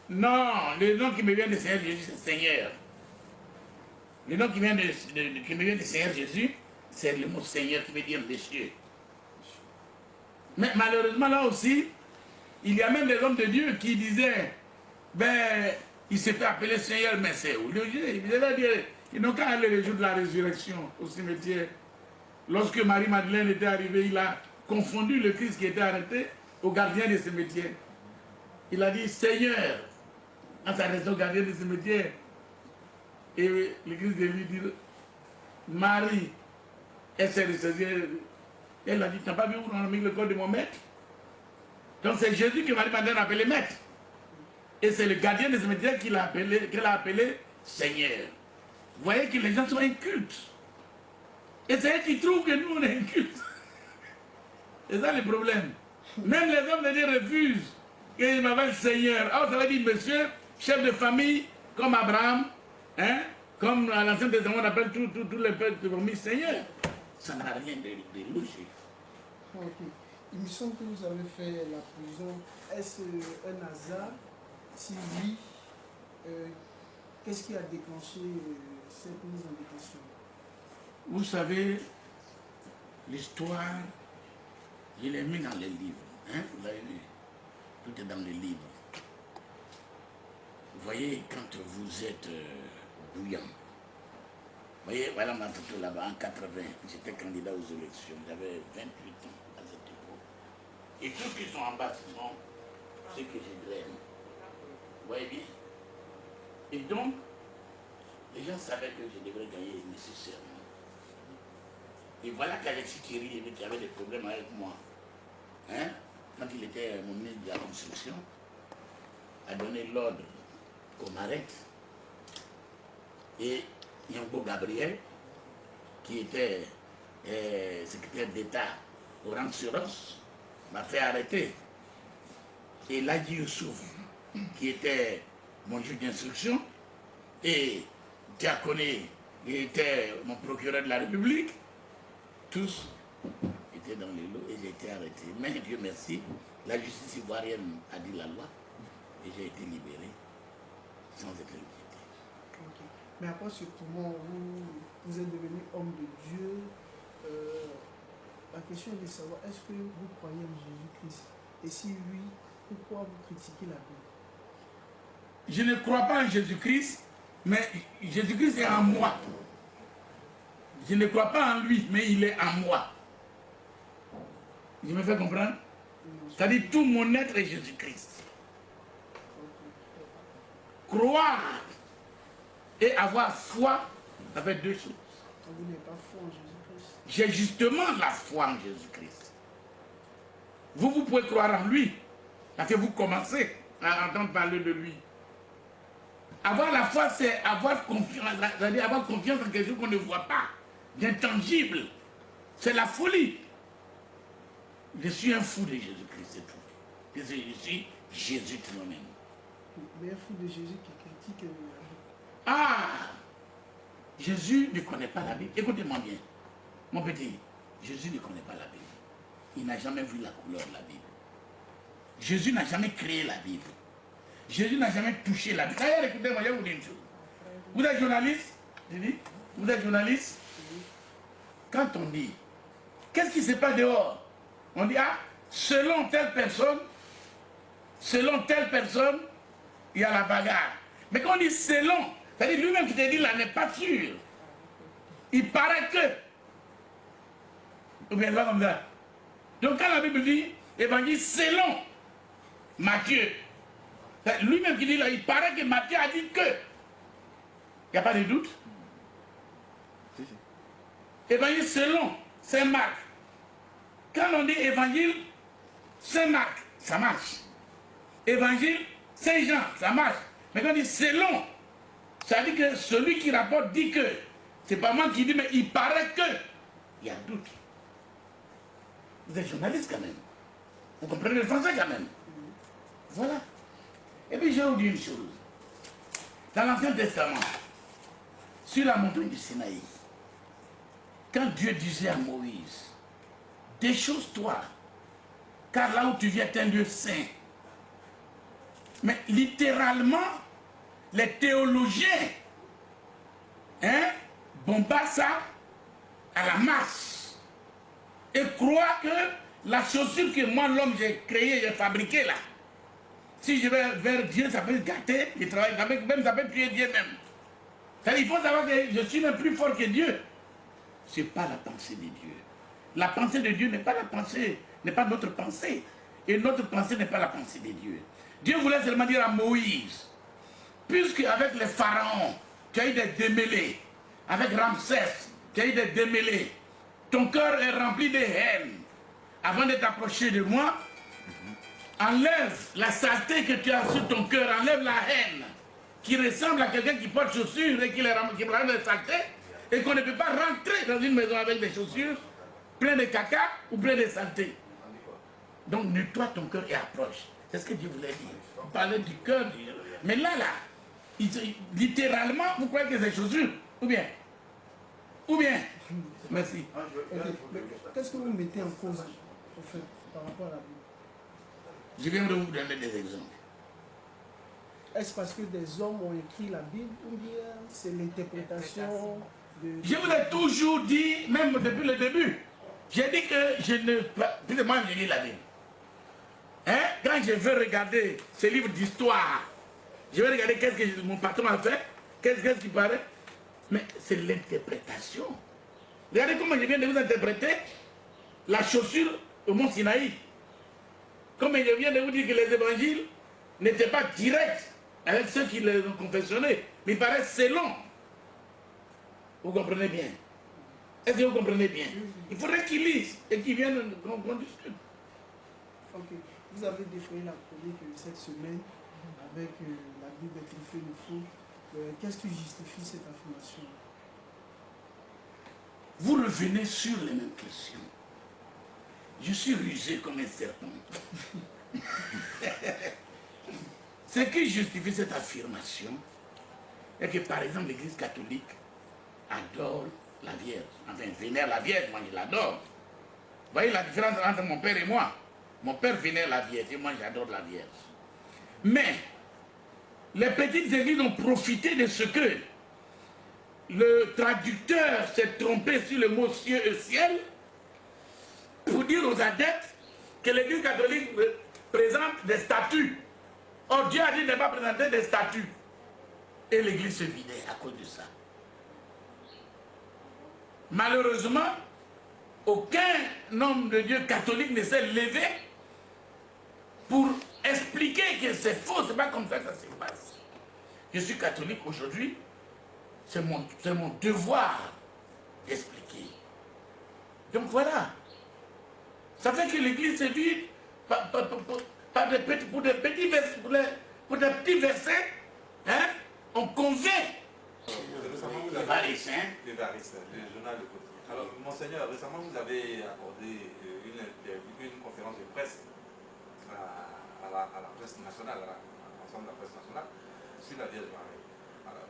Non, le nom qui me vient du Seigneur Jésus, c'est Seigneur. Le nom qui me vient du Seigneur Jésus, c'est le mot Seigneur qui veut dire Monsieur. Mais malheureusement là aussi, il y a même des hommes de Dieu qui disaient, ben, il s'est fait appeler Seigneur, mais c'est où le Dieu? Ils n'ont qu'à aller le jour de la résurrection au cimetière. Lorsque Marie-Madeleine était arrivée, il a confondu le Christ qui était arrêté au gardien du cimetière. Il a dit Seigneur, en s'adressant au gardien du cimetière. Et l'église de lui dit Marie, elle s'est ressaisie. Elle a dit, t'as pas vu où on a mis le corps de mon maître? Donc c'est Jésus que Marie-Madeleine a appelé maître. Et c'est le gardien des cimetières qu'elle a appelé Seigneur. Vous voyez que les gens sont incultes. Et c'est eux qui trouvent que nous on est incultes. C'est ça le problème. Même les hommes de Dieu refusent qu'ils m'appellent Seigneur. Alors ça veut dire monsieur, chef de famille, comme Abraham, hein? Comme à l'Ancien Testament on appelle tous les peuples de famille Seigneur. Ça n'a rien de logique. Okay. Il me semble que vous avez fait la prison. Est-ce un hasard? Si oui, qu'est-ce qui a déclenché cette mise en détention? Vous savez, l'histoire, je l'ai mis dans les livres. Hein? Vous l'avez vu? Tout est dans les livres. Vous voyez, quand vous êtes bouillant, vous voyez, voilà ma photo là-bas, en 80, j'étais candidat aux élections, j'avais 28 ans à cette époque. Et tous qui sont en bas, ce sont ceux que je draine. Vous voyez bien? Et donc, les gens savaient que je devrais gagner nécessairement. Et voilà qu'Alexis Thierry, qui avait des problèmes avec moi, hein, quand il était mon ministre de la construction, a donné l'ordre qu'on m'arrête. Et Nyambo Gabriel, qui était secrétaire d'État au Rang-sur-Os, m'a fait arrêter. Et Ladji Youssouf, qui était mon juge d'instruction, et Diakoné, qui était mon procureur de la République, tous étaient dans les lots et j'ai été arrêté. Mais Dieu merci, la justice ivoirienne a dit la loi et j'ai été libéré sans être limité. Okay. Mais après ce moment, vous êtes devenu homme de Dieu. La question est de savoir, est-ce que vous croyez en Jésus-Christ? Et si oui, pourquoi vous critiquez la Bible? Je ne crois pas en Jésus-Christ, mais Jésus-Christ est en moi. Je ne crois pas en lui, mais il est en moi. Je me fais comprendre? C'est-à-dire tout mon être est Jésus-Christ. Croire et avoir foi, ça fait deux choses. Vous n'avez pas foi en Jésus-Christ? J'ai justement la foi en Jésus-Christ. Vous pouvez croire en lui, parce que vous commencez à entendre parler de lui. Avoir la foi, c'est avoir confiance, c'est-à-dire avoir confiance en quelque chose qu'on ne voit pas, d'intangible. C'est la folie. Je suis un fou de Jésus-Christ, c'est tout. Je suis Jésus moi-même. Mais un fou de Jésus qui critique la Bible. Ah! Jésus ne connaît pas la Bible. Écoutez-moi bien. Mon petit, Jésus ne connaît pas la Bible. Il n'a jamais vu la couleur de la Bible. Jésus n'a jamais créé la Bible. Jésus n'a jamais touché la Bible. D'ailleurs, écoutez-moi, je vais vous dire une chose. Vous êtes journaliste? Je dis, vous êtes journaliste? Quand on dit, qu'est-ce qui se passe dehors? On dit, ah, selon telle personne, il y a la bagarre. Mais quand on dit selon, c'est-à-dire lui-même qui te dit là n'est pas sûr. Il paraît que. Ou bien pas comme ça. Donc quand la Bible dit, évangile selon Matthieu, lui-même qui dit là, il paraît que Matthieu a dit que. Il n'y a pas de doute. Évangile selon Saint Marc. Quand on dit évangile Saint Marc, ça marche. Évangile Saint Jean, ça marche. Mais quand on dit selon, ça dit que celui qui rapporte dit que. C'est pas moi qui dis, mais il paraît que. Il y a doute. Vous êtes journaliste quand même. Vous comprenez le français quand même. Voilà. Et puis je vais vous dire une chose. Dans l'Ancien Testament, sur la montagne du Sinaï, quand Dieu disait à Moïse, déchausse-toi, car là où tu viens est un lieu saint. Mais littéralement, les théologiens bombardent ça à la masse et croient que la chaussure que moi, l'homme, j'ai créée, j'ai fabriquée là, si je vais vers Dieu, ça peut gâter le travail, même ça peut tuer Dieu même. Il faut savoir que je suis même plus fort que Dieu. Ce n'est pas la pensée de Dieu. La pensée de Dieu n'est pas la pensée, n'est pas notre pensée. Et notre pensée n'est pas la pensée de Dieu. Dieu voulait seulement dire à Moïse, puisque avec les pharaons, tu as eu des démêlés, avec Ramsès, tu as eu des démêlés, ton cœur est rempli de haine. Avant de t'approcher de moi, enlève la saleté que tu as sur ton cœur, enlève la haine qui ressemble à quelqu'un qui porte chaussures et qui ramène des saletés, et qu'on ne peut pas rentrer dans une maison avec des chaussures pleines de caca ou pleines de saleté. Donc nettoie ton cœur et approche. C'est ce que Dieu voulait dire. On parlait du cœur. Mais là, littéralement, vous croyez que c'est chaussures? Ou bien? Merci. Okay. Qu'est-ce que vous mettez en cause, au fait, par rapport à la Bible? Je viens de vous donner des exemples. Est-ce parce que des hommes ont écrit la Bible ou bien c'est l'interprétation de... Je vous l'ai toujours dit, même depuis le début. J'ai dit que je ne... Plus de moi, je lis la Bible. Quand je veux regarder ce livre d'histoire, je vais regarder qu'est-ce que mon patron a fait, qu'est-ce qui paraît. Mais c'est l'interprétation. Regardez comment je viens de vous interpréter la chaussure au mont Sinaï. Comme je viens de vous dire que les évangiles n'étaient pas directs avec ceux qui les ont confessionnés. Mais il paraît que c'est long. Vous comprenez bien? Est-ce que vous comprenez bien? Il faudrait qu'ils lisent et qu'ils viennent qu'on discute. Ok. Vous avez défrayé la chronique cette semaine avec la Bible est un fait le faux. Qu'est-ce qui justifie cette affirmation? Vous revenez sur les mêmes questions. Je suis rusé comme un serpent. Ce qui justifie cette affirmation est que, par exemple, l'Église catholique adore la Vierge. Enfin, vénère la Vierge, moi je l'adore. Vous voyez la différence entre mon père et moi? Mon père vénère la Vierge et moi j'adore la Vierge. Mais, les petites églises ont profité de ce que le traducteur s'est trompé sur le mot cieux et ciel pour dire aux adeptes que l'Église catholique présente des statues. Or, Dieu a dit de ne pas présenter des statues. Et l'Église se vidait à cause de ça. Malheureusement, aucun homme de Dieu catholique ne s'est levé pour expliquer que c'est faux, c'est pas comme ça que ça se passe. Je suis catholique aujourd'hui, c'est mon devoir d'expliquer. Donc voilà. Ça fait que l'Église se vide pour des petits versets, pour des petits versets, hein, on convainc les variciens. Le journal Le Quotidien. Alors, Monseigneur, récemment, vous avez accordé une conférence de presse à la presse nationale, à l'ensemble de la presse nationale, sur la Vierge Marie. Alors,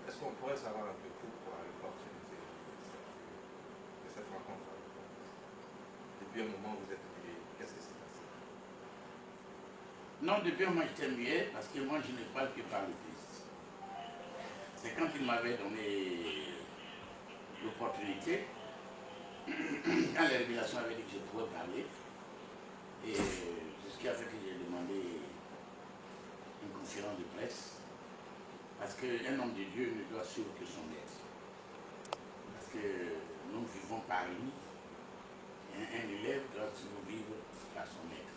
est-ce qu'on pourrait savoir un peu pourquoi l'opportunité de cette rencontre? Depuis un moment, vous êtes muet. Qu'est-ce qui s'est passé? Non, depuis un moment, j'étais muet parce que moi, je ne parle que par le Christ. C'est quand il m'avait donné l'opportunité, quand les révélations avaient dit que je pouvais parler, et c'est ce qui a fait que j'ai demandé une conférence de presse, parce qu'un homme de Dieu ne doit suivre que son maître. Parce que nous vivons par lui, et un élève doit toujours vivre par son maître.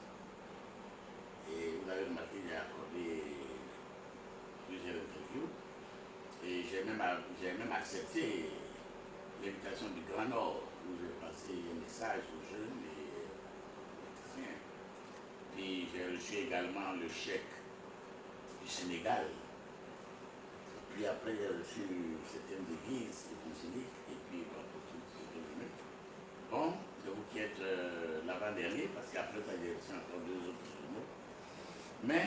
Et vous avez remarqué, j'ai accordé plusieurs interviews, et j'ai même accepté l'invitation du Grand Nord, où j'ai passé un message aux jeunes et aux électriciens. Puis j'ai reçu également le chèque du Sénégal. Puis après j'ai reçu certaines églises évangéliques et puis bon, tout ce que je veux. Bon, c'est vous qui êtes l'avant-dernier, parce qu'après ça j'ai reçu encore 2 autres journaux. Mais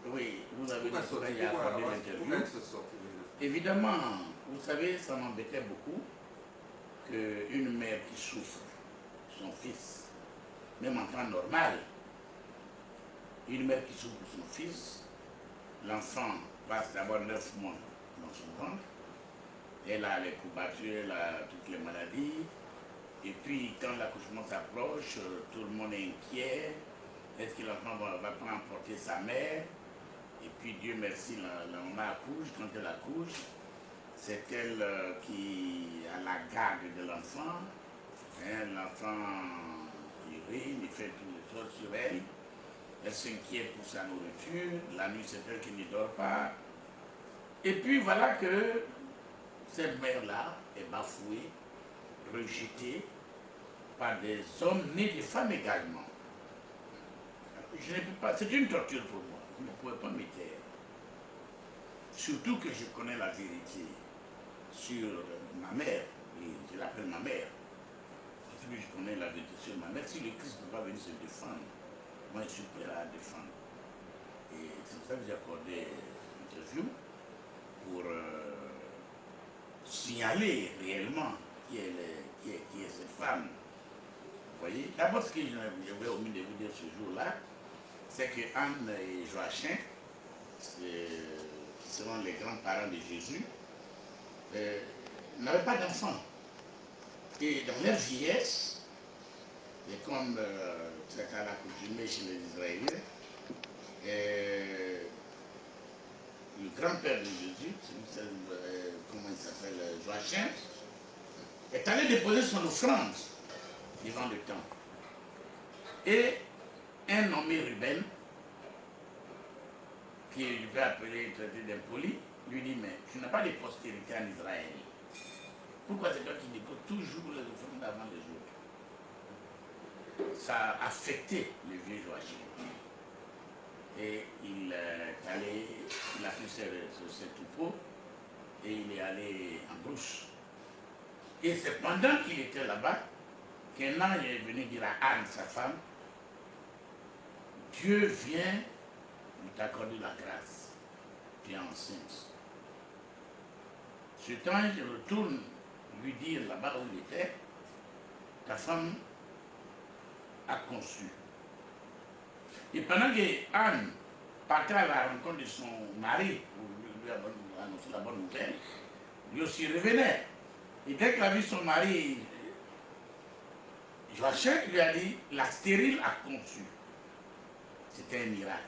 oui, vous avez dit que j'ai accordé l'interview. Évidemment, vous savez, ça m'embêtait beaucoup qu'une mère qui souffre, son fils, même en temps normal, une mère qui souffre son fils, l'enfant passe d'abord 9 mois dans son ventre, elle a les courbatures, elle a toutes les maladies, et puis quand l'accouchement s'approche, tout le monde est inquiet, est-ce que l'enfant va pas emporter sa mère? Et puis Dieu merci, la maman accouche, quand elle accouche, c'est elle qui a la garde de l'enfant. Hein, l'enfant urine, il fait toutes les choses sur elle. Elle s'inquiète pour sa nourriture. La nuit, c'est elle qui ne dort pas. Et puis voilà que cette mère-là est bafouée, rejetée par des hommes nés des femmes également. Je ne peux pas, c'est une torture pour moi. Je ne pouvais pas me taire. Surtout que je connais la vérité sur ma mère, et je l'appelle ma mère. Surtout que je connais la vérité sur ma mère. Si le Christ ne peut pas venir se défendre, moi je suis prêt à défendre. Et c'est pour ça que j'ai accordé l'interview pour signaler réellement qui est cette femme. Vous voyez, d'abord ce que je vais omis de vous dire ce jour-là, c'est que Anne et Joachim, qui seront les grands-parents de Jésus, n'avaient pas d'enfants. Et dans leur vieillesse, et comme c'est à l'accoutumée chez les Israéliens, le grand-père de Jésus, comment il s'appelle, Joachim, est allé déposer son offrande devant le temple. Et un nommé Ruben que je peux appeler traité d'impoli, lui dit, mais tu n'as pas de postérité en Israël. Pourquoi c'est toi qui déposes toujours les offrandes avant les autres? Ça a affecté le vieux Joachim. Et il est allé, il a pris ses troupeaux et il est allé en brousse. Et c'est pendant qu'il était là-bas qu'un ange est venu dire à Anne, sa femme, Dieu vient t'accorder la grâce. Tu es enceinte. Cet ange retourne lui dire là-bas où il était, ta femme a conçu. Et pendant que Anne partait à la rencontre de son mari, pour lui annoncer la bonne nouvelle, lui aussi revenait. Et dès qu'elle a vu son mari, Joachim lui a dit, la stérile a conçu. C'était un miracle.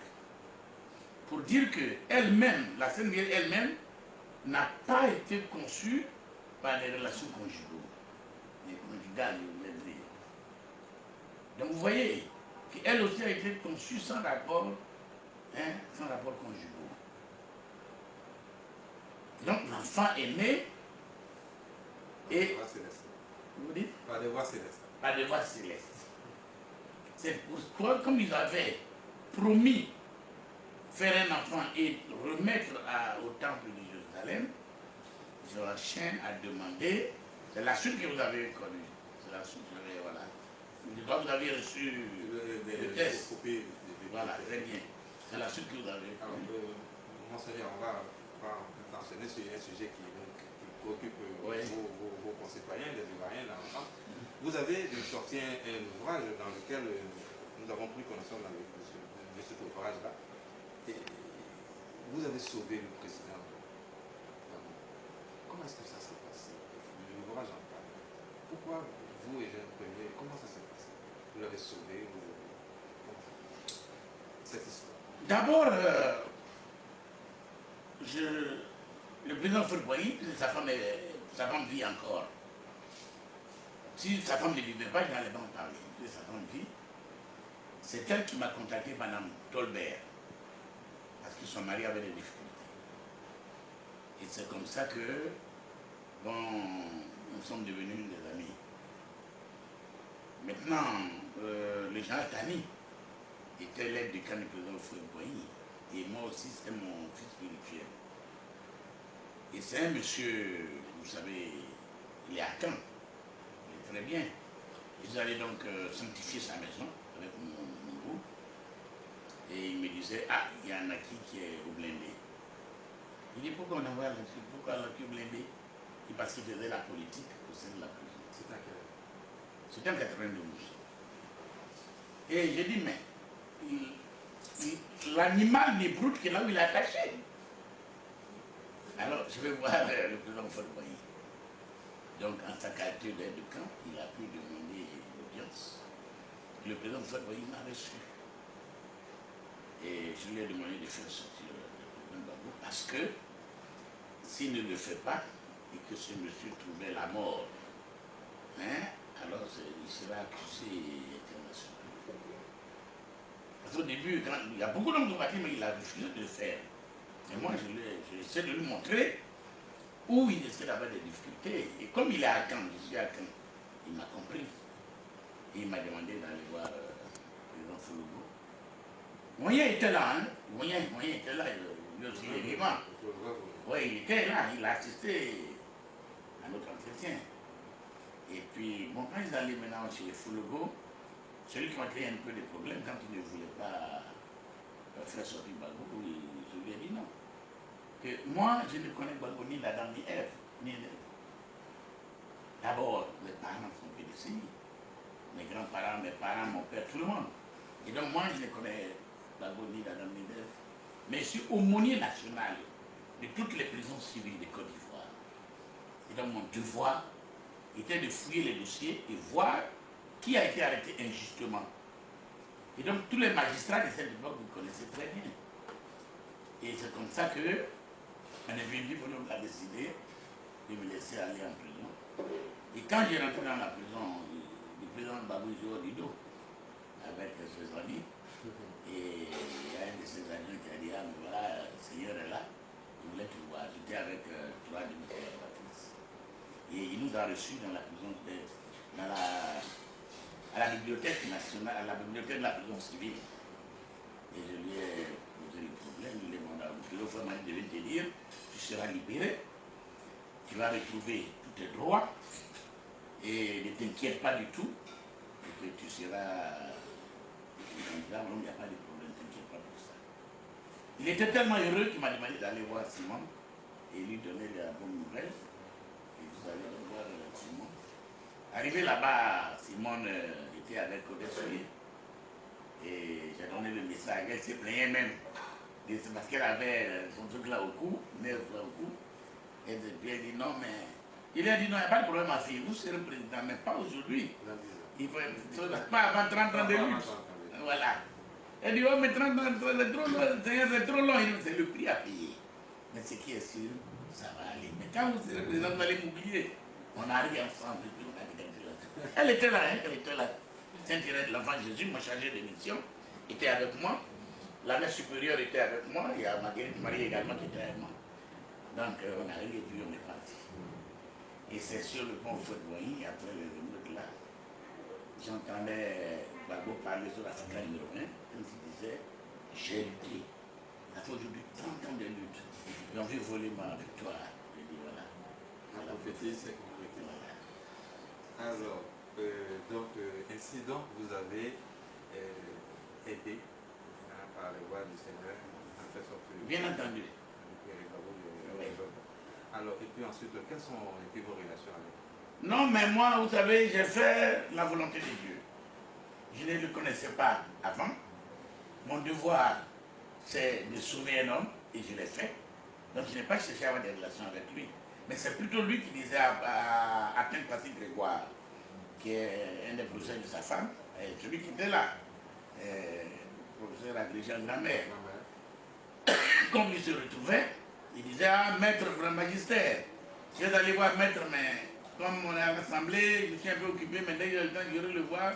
Pour dire qu'elle-même, la Sainte Vierge elle-même, n'a pas été conçue par les relations conjugales. Les conjugales, je voulais dire. Donc vous voyez qu'elle aussi a été conçue sans rapport conjugal. Donc l'enfant est né et... Vous dites? Pas de voix céleste. Pas de voix céleste. C'est pourquoi, comme ils avaient promis faire un enfant et remettre au temple de Jérusalem, Joachim a demandé, c'est la suite que vous avez connue, c'est la suite que vous avez, voilà. Vous avez reçu le test. Voilà, très bien. C'est la suite que vous avez connue. Monseigneur, on va enchaîner sur un sujet qui préoccupe vos concitoyens, les Ivoiriens dans l'ensemble. Vous avez sorti un ouvrage dans lequel nous avons pris connaissance de cet ouvrage-là. Et vous avez sauvé le président. Comment est-ce que ça s'est passé? L'ouvrage en parle. Pourquoi vous et Jean Premier, comment ça s'est passé? Vous l'avez sauvé, cette histoire. D'abord, le président Fourboyi, sa femme vit encore. Si sa femme ne vivait pas, je n'allais pas en parler. Sa femme vit. C'est elle qui m'a contacté, Madame Tolbert, parce que son mari avait des difficultés. Et c'est comme ça que, bon, nous sommes devenus des amis. Maintenant, le général Tani était l'aide du camp du président Fourboyi. Et moi aussi, c'était mon fils spirituel. Et c'est un monsieur, vous savez, il est à Caen. Il est très bien. Ils allaient donc sanctifier sa maison avec mon groupe. Et il me disait, ah, il y en a qui est au blindé. Il dit, pourquoi on envoie là-dessus? Pourquoi l'Aki au blindé? Parce qu'il faisait la politique au sein de la prison. C'était à quelle heure? C'était en 92. Et j'ai dit, mais l'animal n'est brute que là où il est attaché. Alors, je vais voir le président Fourboyi. Donc, en sa qualité d'aide de camp, il a pu demander l'audience. Le président Fourboyi m'a reçu. Et je lui ai demandé de faire sortir le président Gbagbo parce que s'il ne le fait pas et que ce monsieur trouvait la mort, alors il sera accusé international. Parce qu'au début, il y a beaucoup d'hommes de parti, mais il a refusé de le faire. Et moi, j'essaie de lui montrer où il essaie d'avoir des difficultés. Et comme il est à Caen, je suis à Caen, il m'a compris. Et il m'a demandé d'aller voir le président Foulogo. Moyen était là, hein. Moyen était là, lui aussi il est vivant. Oui, il était là, il a assisté à notre entretien. Et puis, bon, quand ils allaient maintenant chez Foulogo, celui qui m'a créé un peu de problèmes, quand il ne voulait pas faire sortir Gbagbo, je lui ai dit non. Que moi, je ne connais Gbagbo ni l'Adam ni Ève, ni l'Ève. D'abord, mes parents sont PDCI. Mes grands-parents, mes parents, mon père, tout le monde. Et donc moi, je ne connais Gbagbo ni l'Adam ni l'Ève. Mais je suis aumônier national de toutes les prisons civiles de Côte d'Ivoire. Et donc mon devoir était de fouiller les dossiers et voir qui a été arrêté injustement. Et donc tous les magistrats de cette époque, vous connaissez très bien. Et c'est comme ça que on est venu, on a décidé de me laisser aller en prison. Et quand j'ai rentré dans la prison, le président Babou Dido, avec ses amis, Et il y a un de ses amis qui a dit, ah mais voilà, le Seigneur est là, il voulait te voir. J'étais avec trois de mes collaboratrices. Et il nous a reçus dans la prison, à la bibliothèque nationale, à la bibliothèque de la prison civile. Et je lui ai posé le problème, il demanda au téléphone, il devait te dire, tu seras libéré, tu vas retrouver tous tes droits, et ne t'inquiète pas du tout, et que tu seras... Il n'y a pas de problème, ne t'inquiète pas pour ça. Il était tellement heureux qu'il m'a demandé d'aller voir Simon et lui donner la bonne nouvelle. Et vous allez voir Simon. Arrivé là-bas, Simone était avec Odessoye. Et j'ai donné le message. Elle se plaignait même. Parce qu'elle avait son truc là au cou, nerf là au cou. Et puis elle dit non, mais. Il a dit non, il n'y a pas de problème, ma fille. Vous serez président, mais pas aujourd'hui. Il faut pas avant 30 ans de lutte. Voilà. Elle dit oh, mais 30 ans, c'est trop long. Il dit c'est le prix à payer. Mais ce qui est sûr, ça va aller. Mais quand vous serez président, vous allez m'oublier. On arrive ensemble. Elle était là, hein, elle était là. Saint-Thérèse de l'Enfant Jésus, mon chargé de mission, était avec moi. La mère supérieure était avec moi. Il y a Marguerite Marie également qui était avec moi. Donc on arrive et puis on est parti. Et c'est sur le pont Fouet-Boigny, après le remote là, j'entendais Gbagbo parler sur la centrale numéro 1, comme il disait, j'ai lutté. Ça fait aujourd'hui 30 ans de lutte. Et on veut voler ma victoire. Je dis voilà. La prophétie, c'est compliqué. Voilà. Alors, ainsi donc, vous avez aidé par les voies du Seigneur à faire sortir. Bien entendu. Oui. Alors, et puis ensuite, quelles sont vos relations avec? Non, mais moi, vous savez, j'ai fait la volonté de Dieu. Je ne le connaissais pas avant. Mon devoir, c'est de sauver un homme, et je l'ai fait. Donc, je n'ai pas cherché à avoir des relations avec lui. Mais c'est plutôt lui qui disait à Atteinte Patrick Grégoire, qui est un des professeurs de sa femme, et celui qui était là, professeur agrégé en grammaire. Comme il se retrouvait, il disait, ah, maître pour un magistère, je vais aller voir maître, mais comme on est rassemblé, je suis un peu occupé, mais dès que j'ai le temps, je vais le voir,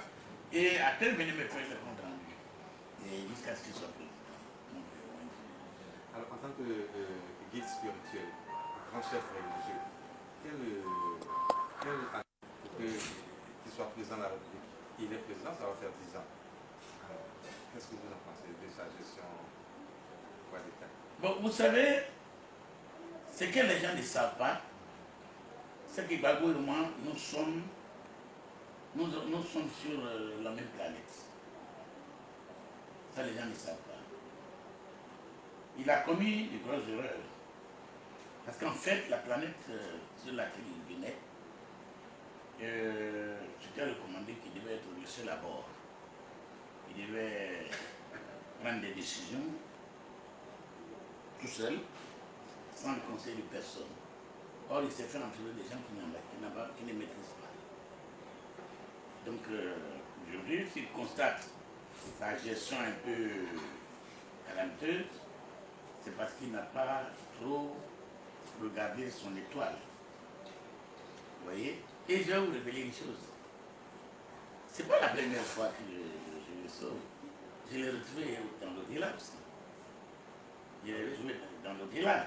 et à tel venir me faire le compte rendu. Et jusqu'à ce qu'il soit président. Alors, en tant que guide spirituel, grand chef religieux, quel pour qu'il soit président de la République? Il est président, ça va faire 10 ans. Alors, qu'est-ce que vous en pensez de sa gestion d'État? Bon, vous savez, ce que les gens ne savent pas, c'est que Gbagbo et moi, nous sommes sur la même planète. Ça, les gens ne savent pas. Il a commis de grosses erreurs. Parce qu'en fait, la planète sur laquelle il venait, c'était recommandé qu'il devait être le seul à bord. Il devait prendre des décisions tout seul, sans le conseil de personne. Or, il s'est fait entourer des gens qui ne maîtrisent pas. Donc, aujourd'hui, s'il constate sa gestion un peu calamiteuse, c'est parce qu'il n'a pas trop regardé son étoile. Vous voyez? Et je vais vous révéler une chose. C'est pas la première fois que je le sauve. Je l'ai retrouvé dans l'au-delà aussi. Je l'ai retrouvé dans l'au-delà.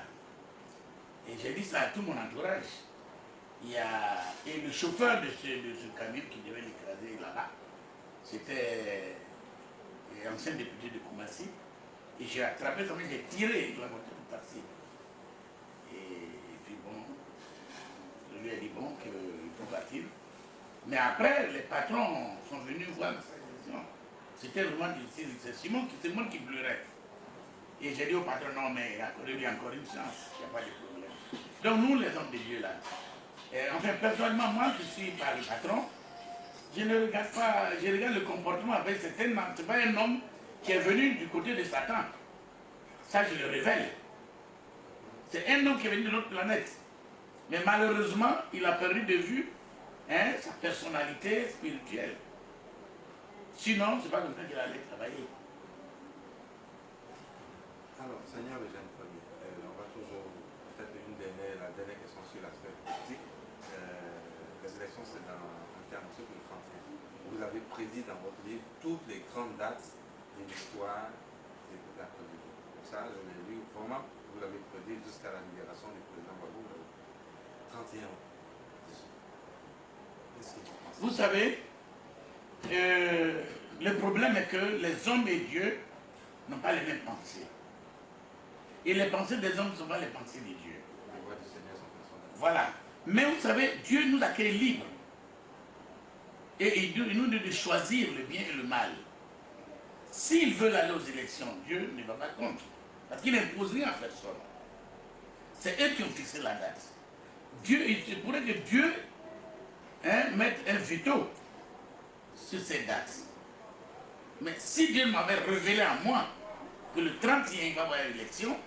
Et j'ai dit ça à tout mon entourage. Et le chauffeur de ce camion qui devait l'écraser là-bas, c'était l'ancien député de Koumassi. Et j'ai attrapé son main, j'ai tiré la moto pour passer. Et puis bon, je lui ai dit bon qu'il faut partir. Mais après, les patrons sont venus voir sa gestion. C'était vraiment difficile. C'est moi qui pleurais. Et j'ai dit au patron, non mais accordez-lui encore une chance, il n'y a pas de problème. Donc nous, les hommes de Dieu là, enfin personnellement, moi qui suis par le patron, je ne regarde pas, je regarde le comportement avec c'est pas un homme qui est venu du côté de Satan. Ça, je le révèle. C'est un homme qui est venu de notre planète. Mais malheureusement, il a perdu de vue sa personnalité spirituelle. Sinon, c'est pas comme ça qu'il allait travailler. Alors, Seigneur le jeune premier, on va toujours, peut-être la dernière question sur l'aspect politique. Les élections, c'est dans un terme sur le 31. Vous avez prédit dans votre livre toutes les grandes dates de l'histoire de la Côte d'Ivoire. Ça, je l'ai lu, vraiment, vous l'avez prédit jusqu'à la libération du président Gbagbo, le 31 août. Qu'est-ce que vous pensez? Vous savez, le problème est que les hommes et Dieu n'ont pas les mêmes pensées. Et les pensées des hommes ne sont pas les pensées de Dieu. Les voix du Seigneur sont personnelles. Voilà. Mais vous savez, Dieu nous a créés libres. Et il nous dit de choisir le bien et le mal. S'ils veulent aller aux élections, Dieu ne va pas contre. Parce qu'il n'impose rien à personne. C'est eux qui ont fixé la date. Dieu, il pourrait que Dieu mette un veto sur ces dates. Mais si Dieu m'avait révélé à moi que le 31 il va y avoir une élection,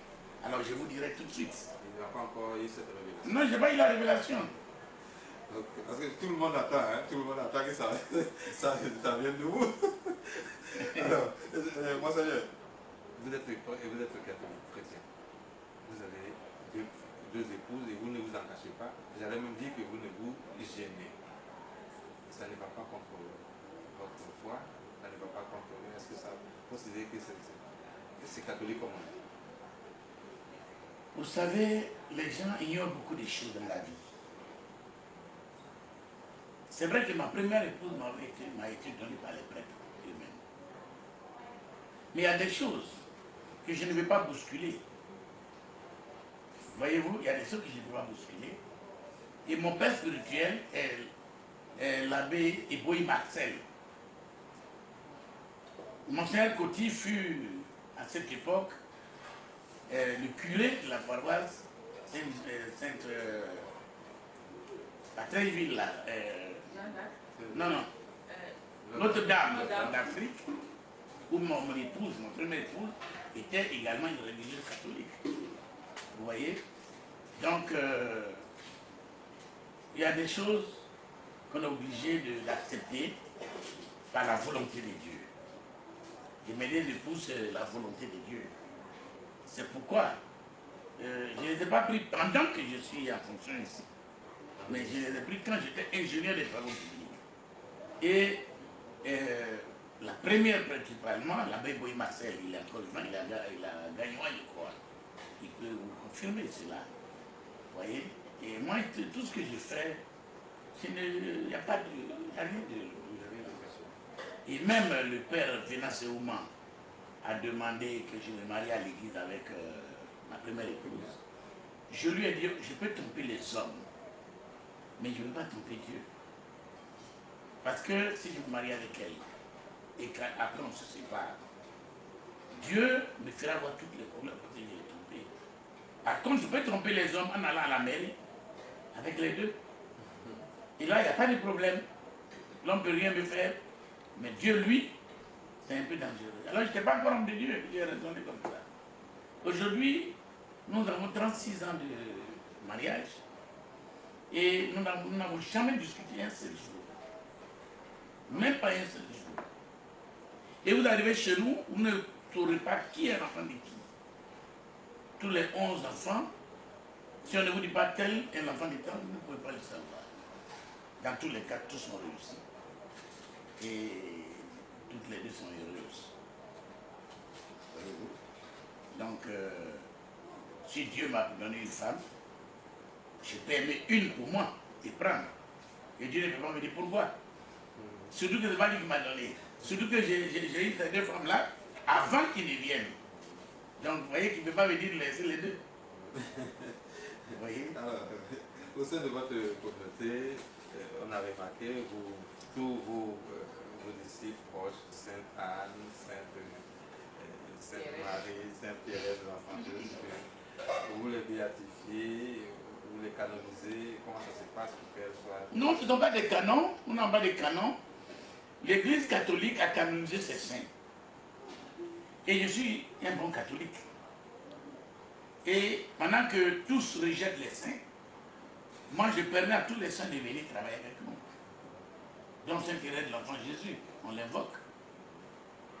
alors je vous dirai tout de suite. Il n'a pas encore eu cette révélation. Non, je n'ai pas eu la révélation. Donc, parce que tout le monde attend, hein, tout le monde attend que ça vienne de vous. Alors, moi, Seigneur, vous êtes catholique, chrétien. Vous avez deux épouses et vous ne vous en cachez pas. J'allais même dire que vous ne vous gênez. Ça ne va pas contre votre foi, ça ne va pas contre vous. Est-ce que ça vous considérez que c'est catholique comme on dit? Vous savez, les gens ignorent beaucoup de choses dans la vie. C'est vrai que ma première épouse m'a été donnée par les prêtres eux-mêmes. Mais il y a des choses que je ne vais pas bousculer. Voyez-vous, il y a des choses que je ne vais pas bousculer. Et mon père spirituel est l'abbé Eboy Marcel. Monseigneur Coty fut, à cette époque, le curé de la paroisse Sainte la très ville là. Non. Notre-Dame d'Afrique, où mon épouse, mon première épouse, était également une religieuse catholique. Vous voyez? Donc, il y a des choses qu'on est obligé d'accepter par la volonté de Dieu. Et mes épouses, c'est la volonté de Dieu. C'est pourquoi je ne les ai pas pris pendant que je suis en fonction ici. Mais je les ai pris quand j'étais ingénieur des travaux publics. Et la première principalement, l'abbé Boy Marcel, il est encore vivant, il a gagné, je crois. Il peut vous confirmer cela. Vous voyez? Et moi, tout ce que je fais, il n'y a pas de... rien de... Et même le père Vénas Ouman a demandé que je me marie à l'église avec ma première épouse. Je lui ai dit, je peux tromper les hommes, mais je ne veux pas tromper Dieu. Parce que si je me marie avec elle, et qu'après on se sépare, Dieu me fera voir toutes les problèmes parce que je l'ai trompé. Par contre, je peux tromper les hommes en allant à la mairie, avec les deux. Et là, il n'y a pas de problème. L'homme ne peut rien me faire. Mais Dieu, lui, c'est un peu dangereux. Alors, je n'étais pas encore homme de Dieu, j'ai raisonné comme ça. Aujourd'hui, nous avons 36 ans de mariage et nous n'avons jamais discuté un seul jour. Même pas un seul jour. Et vous arrivez chez nous, vous ne saurez pas qui est l'enfant de qui. Tous les 11 enfants, si on ne vous dit pas tel est l'enfant de tel, vous ne pouvez pas le savoir. Dans tous les cas, tous sont réussis. Et toutes les deux sont heureuses. Donc, si Dieu m'a donné une femme, je peux aimer une pour moi et prendre. Et Dieu ne peut pas me dire pourquoi. Surtout que ce n'est pas lui qui m'a donné. Surtout que j'ai eu ces deux femmes-là avant qu'ils ne viennent. Donc, vous voyez qu'il ne peut pas me dire de laisser les deux. Vous voyez? Alors, au sein de votre communauté, on a remarqué tous vos disciples proches, Sainte Anne, Sainte Marie, Sainte Thérèse de l'Enfant Jésus, vous les béatifiez, vous les canonisez, comment ça se passe pour qu'elles soient... Non, ce ne sont pas des canons, nous n'avons pas des canons. L'Église catholique a canonisé ses saints. Et je suis un bon catholique. Et pendant que tous rejettent les saints, moi je permets à tous les saints de venir travailler avec nous. Donc Sainte Thérèse de l'Enfant Jésus, on l'invoque.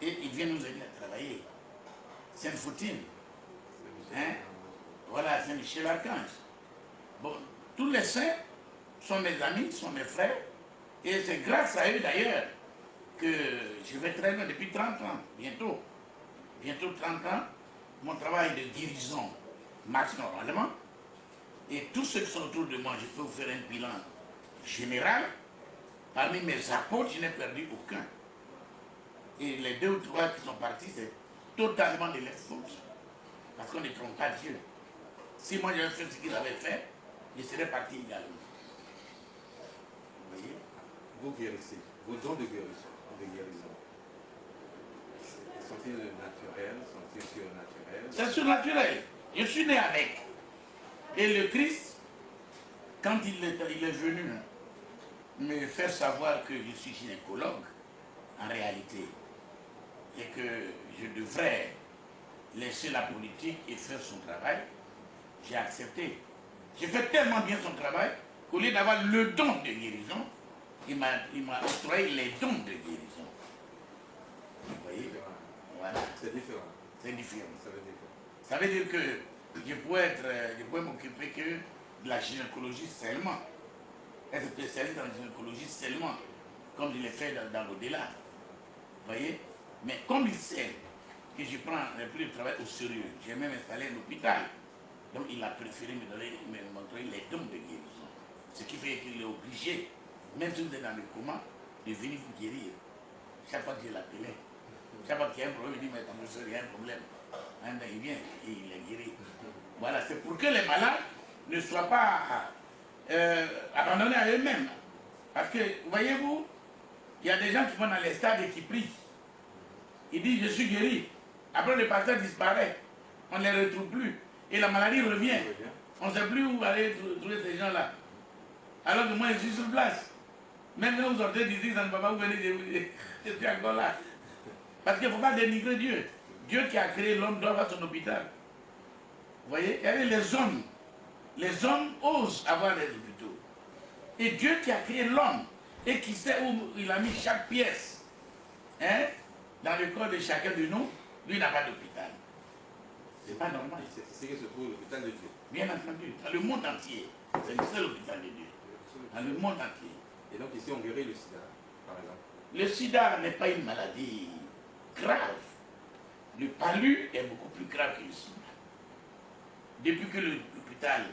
Et il vient nous aider à travailler. Sainte Fautine. Hein? Voilà, Saint Michel Archange. Bon, tous les saints sont mes amis, sont mes frères. Et c'est grâce à eux d'ailleurs que je vais très loin depuis 30 ans, bientôt 30 ans. Mon travail de guérison marche normalement. Et tous ceux qui sont autour de moi, je peux vous faire un bilan général. Parmi mes apôtres, je n'ai perdu aucun. Et les 2 ou 3 qui sont partis, c'est totalement de leur faute. Parce qu'on ne trompe pas Dieu. Si moi j'avais fait ce qu'il avait fait, je serais parti également. Vous voyez? Vous guérissez. Vos dons de guérison. Sont-ils naturels? Sont-ils surnaturels? C'est surnaturel. Je suis né avec. Et le Christ, quand il est venu me faire savoir que je suis gynécologue, en réalité, et que je devrais laisser la politique et faire son travail, j'ai accepté. J'ai fait tellement bien son travail qu'au lieu d'avoir le don de guérison, il m'a octroyé les dons de guérison. Vous voyez? Voilà. C'est différent. C'est différent. Ça veut dire quoi? Ça veut dire que je pourrais m'occuper que de la gynécologie seulement. Être spécialiste dans la gynécologie seulement, comme je l'ai fait dans l'au-delà. Vous voyez? Mais comme il sait que je prends le travail au sérieux, j'ai même installé un hôpital. Donc il a préféré me montrer les dons de guérison. Ce qui fait qu'il est obligé, même si vous êtes dans le coma, de venir vous guérir. Chaque fois que je l'appelais, chaque fois qu'il y a un problème, il dit, mais ton monsieur, il y a un problème. Il vient et il est guéri. Voilà, c'est pour que les malades ne soient pas abandonnés à eux-mêmes. Parce que, voyez-vous, il y a des gens qui vont dans les stades et qui prient. Ils disent, je suis guéri. Après, le pasteur disparaît. On ne les retrouve plus. Et la maladie revient. On ne sait plus où aller trouver ces gens-là. Alors que moi, je suis sur place. Même quand vous sortez d'ici, ça ne va pas vous venir, je suis encore là. Parce qu'il ne faut pas dénigrer Dieu. Dieu qui a créé l'homme doit avoir son hôpital. Vous voyez? Et les hommes osent avoir des hôpitaux. Et Dieu qui a créé l'homme et qui sait où il a mis chaque pièce, hein, dans le corps de chacun de nous, lui n'a pas d'hôpital. C'est pas normal. C'est que se trouve l'hôpital de Dieu. Bien entendu. Dans le monde entier. C'est le seul hôpital de Dieu. Dans le monde entier. Et donc ici on guérit le sida, par exemple. Le sida n'est pas une maladie grave. Le palu est beaucoup plus grave que le sida. Depuis que l'hôpital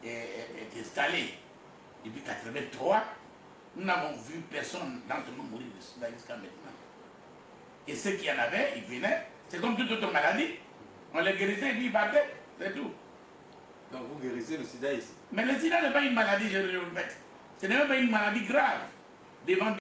est installé, depuis 1983, nous n'avons vu personne d'entre nous mourir de sida jusqu'à maintenant. Et ceux qui en avaient, ils venaient. C'est comme toute autre maladie. On les guérissait et puis ils battaient. C'est tout. Donc vous guérissez le sida ici. Mais le sida n'est pas une maladie, je le répète. Ce n'est même pas une maladie grave. Devant